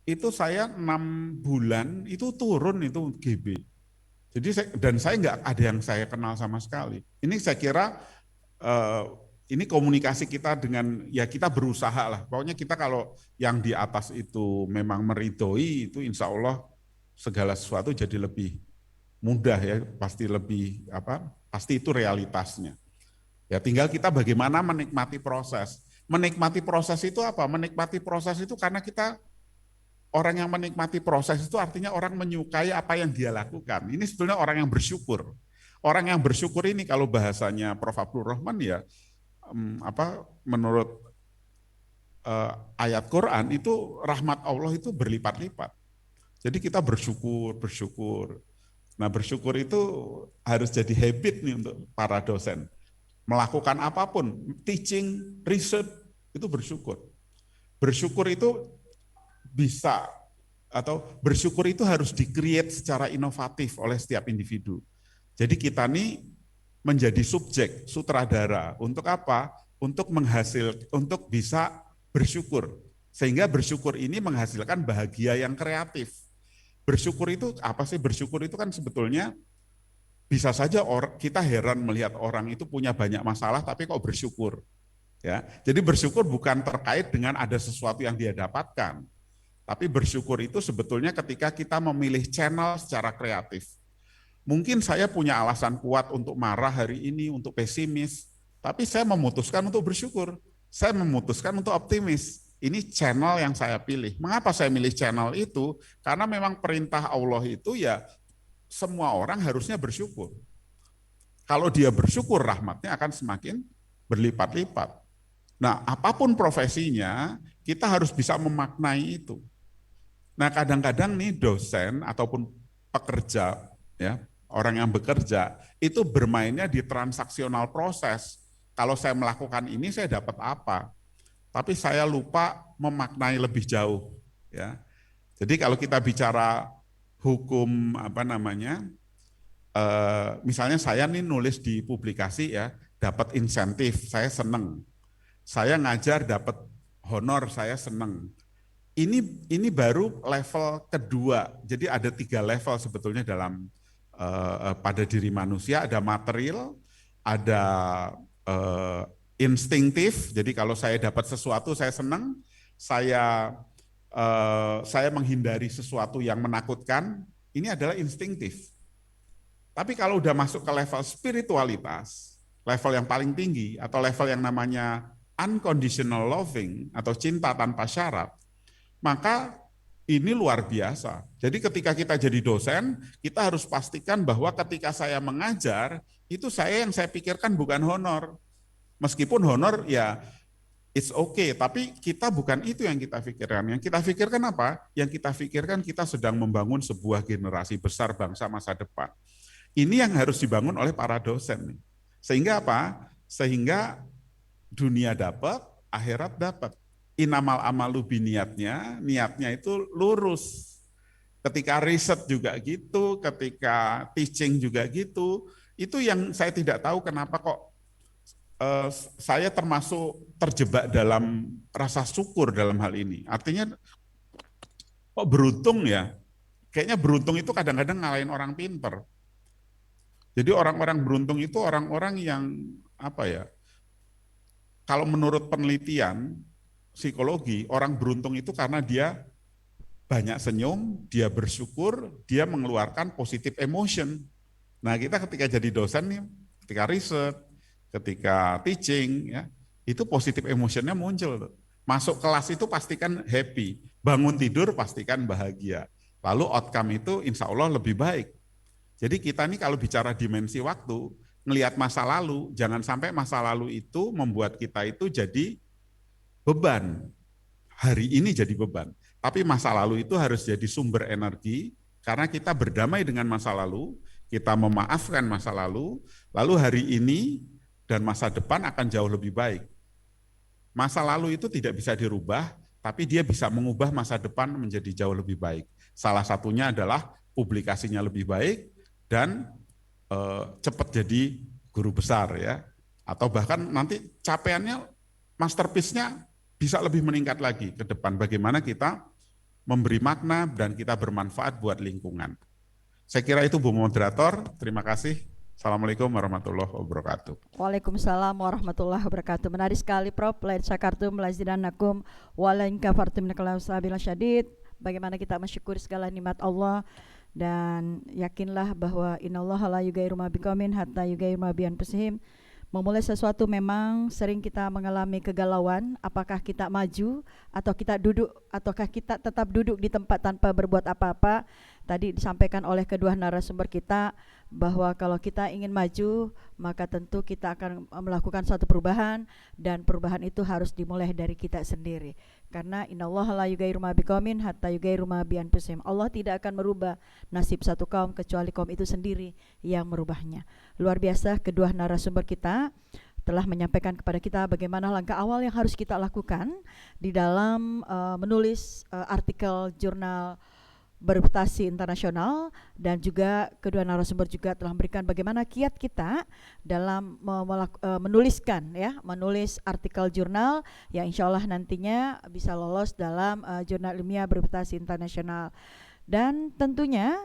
Itu saya 6 bulan itu turun itu GB. Jadi saya nggak ada yang saya kenal sama sekali. Ini saya kira ini komunikasi kita dengan, ya kita berusaha lah. Pokoknya kita kalau yang di atas itu memang meridhoi, itu insya Allah segala sesuatu jadi lebih mudah ya, pasti lebih pasti itu realitasnya. Ya tinggal kita bagaimana menikmati proses. Menikmati proses itu apa? Menikmati proses itu karena kita, orang yang menikmati proses itu artinya orang menyukai apa yang dia lakukan. Ini sebetulnya orang yang bersyukur. Orang yang bersyukur ini kalau bahasanya Prof. Abdul Rahman ya, menurut ayat Quran itu rahmat Allah itu berlipat-lipat. Jadi kita bersyukur. Nah bersyukur itu harus jadi habit nih untuk para dosen. Melakukan apapun, teaching, research, itu bersyukur. Bersyukur itu bisa, atau bersyukur itu harus di-create secara inovatif oleh setiap individu. Jadi kita nih menjadi subjek, sutradara. Untuk apa? Untuk untuk bisa bersyukur. Sehingga bersyukur ini menghasilkan bahagia yang kreatif. Bersyukur itu apa sih? Bersyukur itu kan sebetulnya bisa saja kita heran melihat orang itu punya banyak masalah tapi kok bersyukur. Ya. Jadi bersyukur bukan terkait dengan ada sesuatu yang dia dapatkan. Tapi bersyukur itu sebetulnya ketika kita memilih channel secara kreatif. Mungkin saya punya alasan kuat untuk marah hari ini, untuk pesimis, tapi saya memutuskan untuk bersyukur. Saya memutuskan untuk optimis. Ini channel yang saya pilih. Mengapa saya milih channel itu? Karena memang perintah Allah itu ya semua orang harusnya bersyukur. Kalau dia bersyukur, rahmatnya akan semakin berlipat-lipat. Nah, apapun profesinya, kita harus bisa memaknai itu. Nah, kadang-kadang nih dosen ataupun pekerja, ya, orang yang bekerja, itu bermainnya di transaksional proses. Kalau saya melakukan ini, saya dapat apa? Tapi saya lupa memaknai lebih jauh. Ya. Jadi kalau kita bicara hukum misalnya saya nih nulis di publikasi ya, dapat insentif, saya seneng. Saya ngajar dapat honor, saya seneng. Ini baru level kedua. Jadi ada 3 level sebetulnya dalam pada diri manusia, ada material, ada instinktif. Jadi kalau saya dapat sesuatu saya seneng, saya menghindari sesuatu yang menakutkan, ini adalah instinktif. Tapi kalau udah masuk ke level spiritualitas, level yang paling tinggi, atau level yang namanya unconditional loving, atau cinta tanpa syarat, maka ini luar biasa. Jadi ketika kita jadi dosen, kita harus pastikan bahwa ketika saya mengajar, itu yang saya pikirkan bukan honor. Meskipun honor ya it's okay, tapi kita bukan itu yang kita pikirkan. Yang kita pikirkan apa? Yang kita pikirkan kita sedang membangun sebuah generasi besar bangsa masa depan. Ini yang harus dibangun oleh para dosen. Sehingga apa? Sehingga dunia dapat, akhirat dapat. Inamal amalu biniatnya, niatnya itu lurus. Ketika riset juga gitu, ketika teaching juga gitu. Itu yang saya tidak tahu kenapa kok saya termasuk terjebak dalam rasa syukur dalam hal ini. Artinya kok beruntung ya? Kayaknya beruntung itu kadang-kadang ngalahin orang pinter. Jadi orang-orang beruntung itu orang-orang yang kalau menurut penelitian psikologi, orang beruntung itu karena dia banyak senyum, dia bersyukur, dia mengeluarkan positive emotion. Nah kita ketika jadi dosen nih, ketika riset, ketika teaching, ya, itu positive emotionnya muncul. Masuk kelas itu pastikan happy, bangun tidur pastikan bahagia. Lalu outcome itu insya Allah lebih baik. Jadi kita nih kalau bicara dimensi waktu, ngelihat masa lalu, jangan sampai masa lalu itu membuat kita itu jadi beban. Hari ini jadi beban. Tapi masa lalu itu harus jadi sumber energi, karena kita berdamai dengan masa lalu, kita memaafkan masa lalu hari ini dan masa depan akan jauh lebih baik. Masa lalu itu tidak bisa dirubah, tapi dia bisa mengubah masa depan menjadi jauh lebih baik. Salah satunya adalah publikasinya lebih baik dan cepat jadi guru besar ya, atau bahkan nanti capaiannya masterpiece-nya bisa lebih meningkat lagi ke depan. Bagaimana kita memberi makna dan kita bermanfaat buat lingkungan. Saya kira itu Bu Moderator. Terima kasih. Assalamualaikum warahmatullahi wabarakatuh.
Waalaikumsalam warahmatullahi wabarakatuh. Menarik sekali Prof. Lain syakartum lazidanakum walain kafartum innakalam sabil syadid. Bagaimana kita mensyukuri segala nikmat Allah dan yakinlah bahwa innallaha la yughayyiru ma biqaumin hatta yughayyiru ma bi anfusihim. Memulai sesuatu memang sering kita mengalami kegalauan, apakah kita maju atau kita duduk, ataukah kita tetap duduk di tempat tanpa berbuat apa-apa. Tadi disampaikan oleh kedua narasumber kita bahwa kalau kita ingin maju, maka tentu kita akan melakukan suatu perubahan, dan perubahan itu harus dimulai dari kita sendiri. Karena innallaha la yughayyiru ma biqaumin hatta yughayyiru ma bi anfusihim. Allah tidak akan merubah nasib satu kaum kecuali kaum itu sendiri yang merubahnya. Luar biasa kedua narasumber kita telah menyampaikan kepada kita bagaimana langkah awal yang harus kita lakukan di dalam menulis artikel jurnal berreputasi internasional, dan juga kedua narasumber juga telah memberikan bagaimana kiat kita dalam menulis artikel jurnal yang insya Allah nantinya bisa lolos dalam jurnal ilmiah berreputasi internasional. Dan tentunya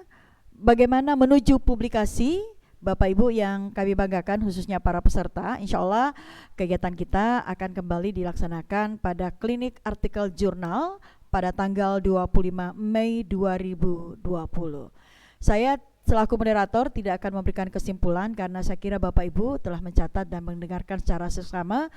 bagaimana menuju publikasi. Bapak Ibu yang kami banggakan, khususnya para peserta, insya Allah kegiatan kita akan kembali dilaksanakan pada klinik artikel jurnal pada tanggal 25 Mei 2020. Saya selaku moderator tidak akan memberikan kesimpulan karena saya kira Bapak Ibu telah mencatat dan mendengarkan secara seksama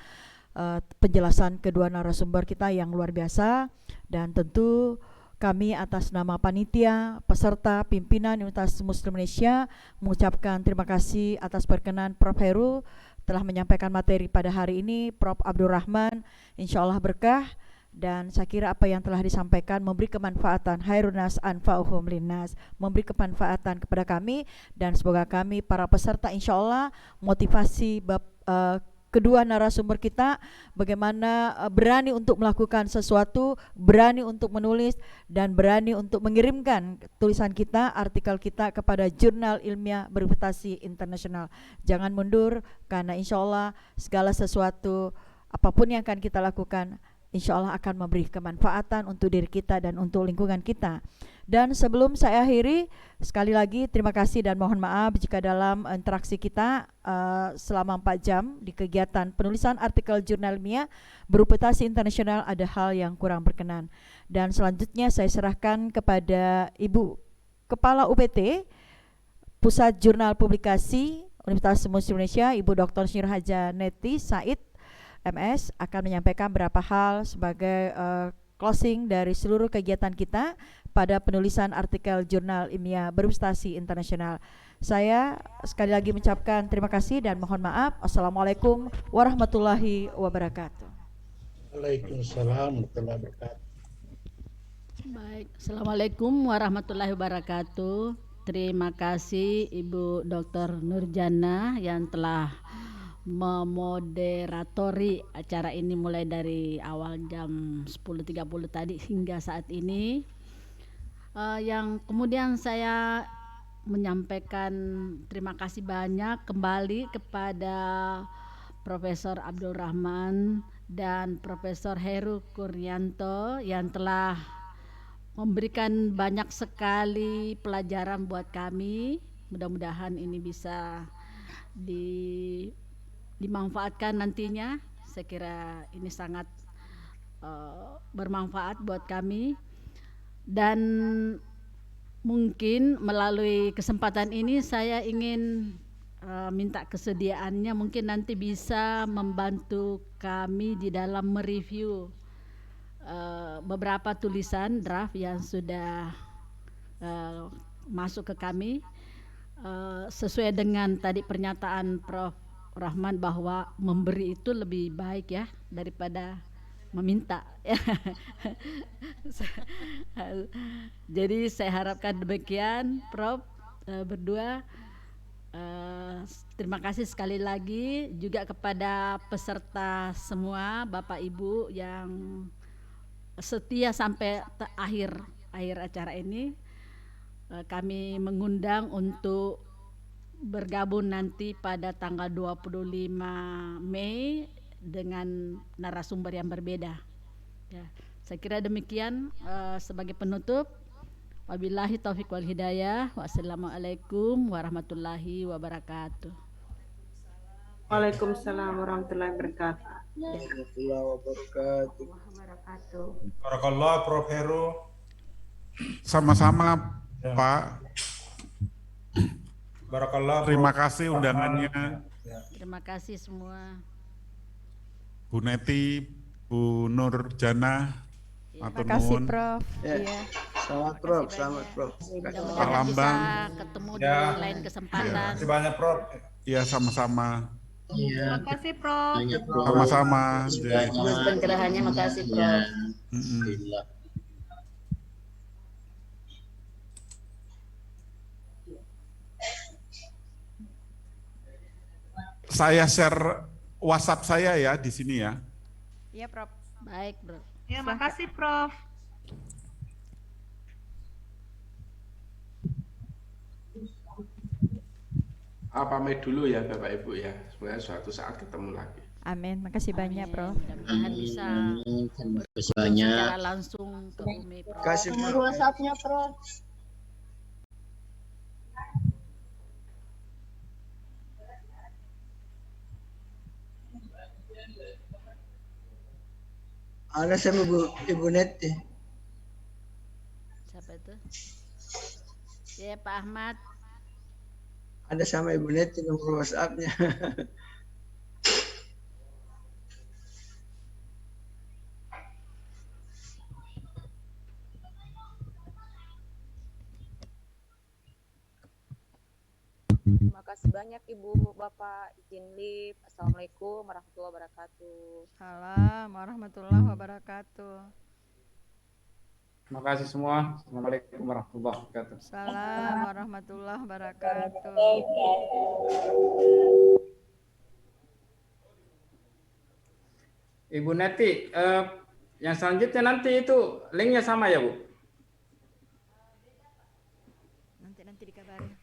penjelasan kedua narasumber kita yang luar biasa, dan tentu kami atas nama panitia, peserta, pimpinan Universitas Muslim Indonesia mengucapkan terima kasih atas perkenan Prof. Heru telah menyampaikan materi pada hari ini. Prof. Abdurrahman insya Allah berkah, dan saya kira apa yang telah disampaikan memberi kemanfaatan, khairunas anfa'uhum linnas, memberi kemanfaatan kepada kami, dan semoga kami para peserta insya Allah motivasi kedua narasumber kita bagaimana berani untuk melakukan sesuatu, berani untuk menulis, dan berani untuk mengirimkan tulisan kita, artikel kita kepada jurnal ilmiah berreputasi internasional. Jangan mundur, karena insya Allah segala sesuatu apapun yang akan kita lakukan insya Allah akan memberi kemanfaatan untuk diri kita dan untuk lingkungan kita. Dan sebelum saya akhiri, sekali lagi terima kasih dan mohon maaf jika dalam interaksi kita selama 4 jam di kegiatan penulisan artikel jurnal ilmiah berreputasi internasional ada hal yang kurang berkenan. Dan selanjutnya saya serahkan kepada Ibu Kepala UPT Pusat Jurnal Publikasi Universitas Muslim Indonesia, Ibu Dr. Syir Haja Neti Said MS, akan menyampaikan beberapa hal sebagai closing dari seluruh kegiatan kita pada penulisan artikel jurnal ilmiah berprestasi internasional. Saya sekali lagi mengucapkan terima kasih dan mohon maaf. Assalamualaikum warahmatullahi wabarakatuh.
Waalaikumsalam warahmatullahi wabarakatuh.
Baik, Assalamualaikum warahmatullahi wabarakatuh. Terima kasih Ibu Dr. Nurjana yang telah memoderatori acara ini mulai dari awal jam 10.30 tadi hingga saat ini. Yang kemudian saya menyampaikan terima kasih banyak kembali kepada Profesor Abdurrahman dan Profesor Heru Kurnianto yang telah memberikan banyak sekali pelajaran buat kami. Mudah-mudahan ini bisa dimanfaatkan nantinya. Saya kira ini sangat bermanfaat buat kami, dan mungkin melalui kesempatan ini saya ingin minta kesediaannya mungkin nanti bisa membantu kami di dalam mereview beberapa tulisan draft yang sudah masuk ke kami, sesuai dengan tadi pernyataan Prof. Rahman bahwa memberi itu lebih baik ya daripada meminta. Jadi saya harapkan demikian, Prof. Berdua. Terima kasih sekali lagi juga kepada peserta semua, Bapak Ibu yang setia sampai akhir acara ini. Kami mengundang untuk bergabung nanti pada tanggal 25 Mei dengan narasumber yang berbeda. Ya, saya kira demikian sebagai penutup. Wabillahi taufiq wal hidayah. Wassalamualaikum warahmatullahi wabarakatuh.
Waalaikumsalam warahmatullahi wabarakatuh.
Warahmatullahi wabarakatuh.
Barakallah, Prof. Heru.
Sama-sama
Ya.
Pak.
Barakallah.
Terima
Prof.
kasih undangannya.
Ya.
Terima kasih semua.
Bu Neti, Bu Nur Jana,
Terima kasih
nuwun.
Prof.
Ya.
Iya.
Selamat Prof, selamat Prof.
Mudah-mudahan
Pak
bisa
Lambang.
ketemu
Ya.
di lain kesempatan.
Terima kasih banyak, Prof.
Ya, sama-sama.
Terima kasih, Prof.
Sama-sama.
Atas pencerahannya, makasih Prof.
Saya share WhatsApp saya ya di sini ya.
Iya, Prof.
Baik, Bro.
Ya, makasih, Prof.
Pamit dulu ya Bapak Ibu ya. Semoga suatu saat ketemu lagi.
Amin. Makasih banyak, Prof.
Mudah-mudahan bisa
Terima kasih banyak.
secara langsung ke Umi, Prof.
Kasih
Nomor
Prof.
WhatsApp-nya, Prof.
Ada sama Ibu Neti.
Siapa itu? Ya, Pak Ahmad.
Ada sama Ibu Neti nomor WhatsApp-nya.
Terima kasih banyak Ibu, Bapak, izin live. Assalamualaikum warahmatullahi wabarakatuh.
Salam warahmatullahi wabarakatuh.
Terima kasih semua. Assalamualaikum warahmatullahi wabarakatuh.
Salam warahmatullahi wabarakatuh.
Ibu Neti, yang selanjutnya nanti itu linknya sama ya Bu?
Nanti dikabarin.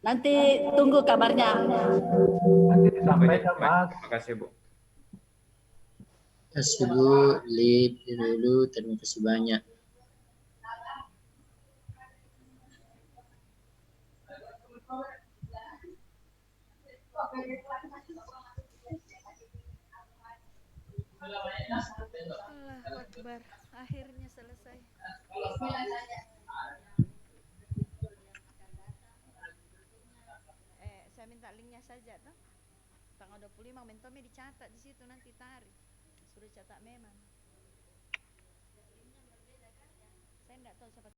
Nanti tunggu kabarnya.
Nanti disampaikan Mas. Terima kasih Bu.
Terima kasih Bu, Lip dulu. Terima kasih banyak.
Allahu Akbar. Akhirnya selesai. Saya minta linknya saja toh. Tanggal 25 momentumnya dicatat di situ nanti tarik. Sudah catat memang. Saya enggak tahu siapa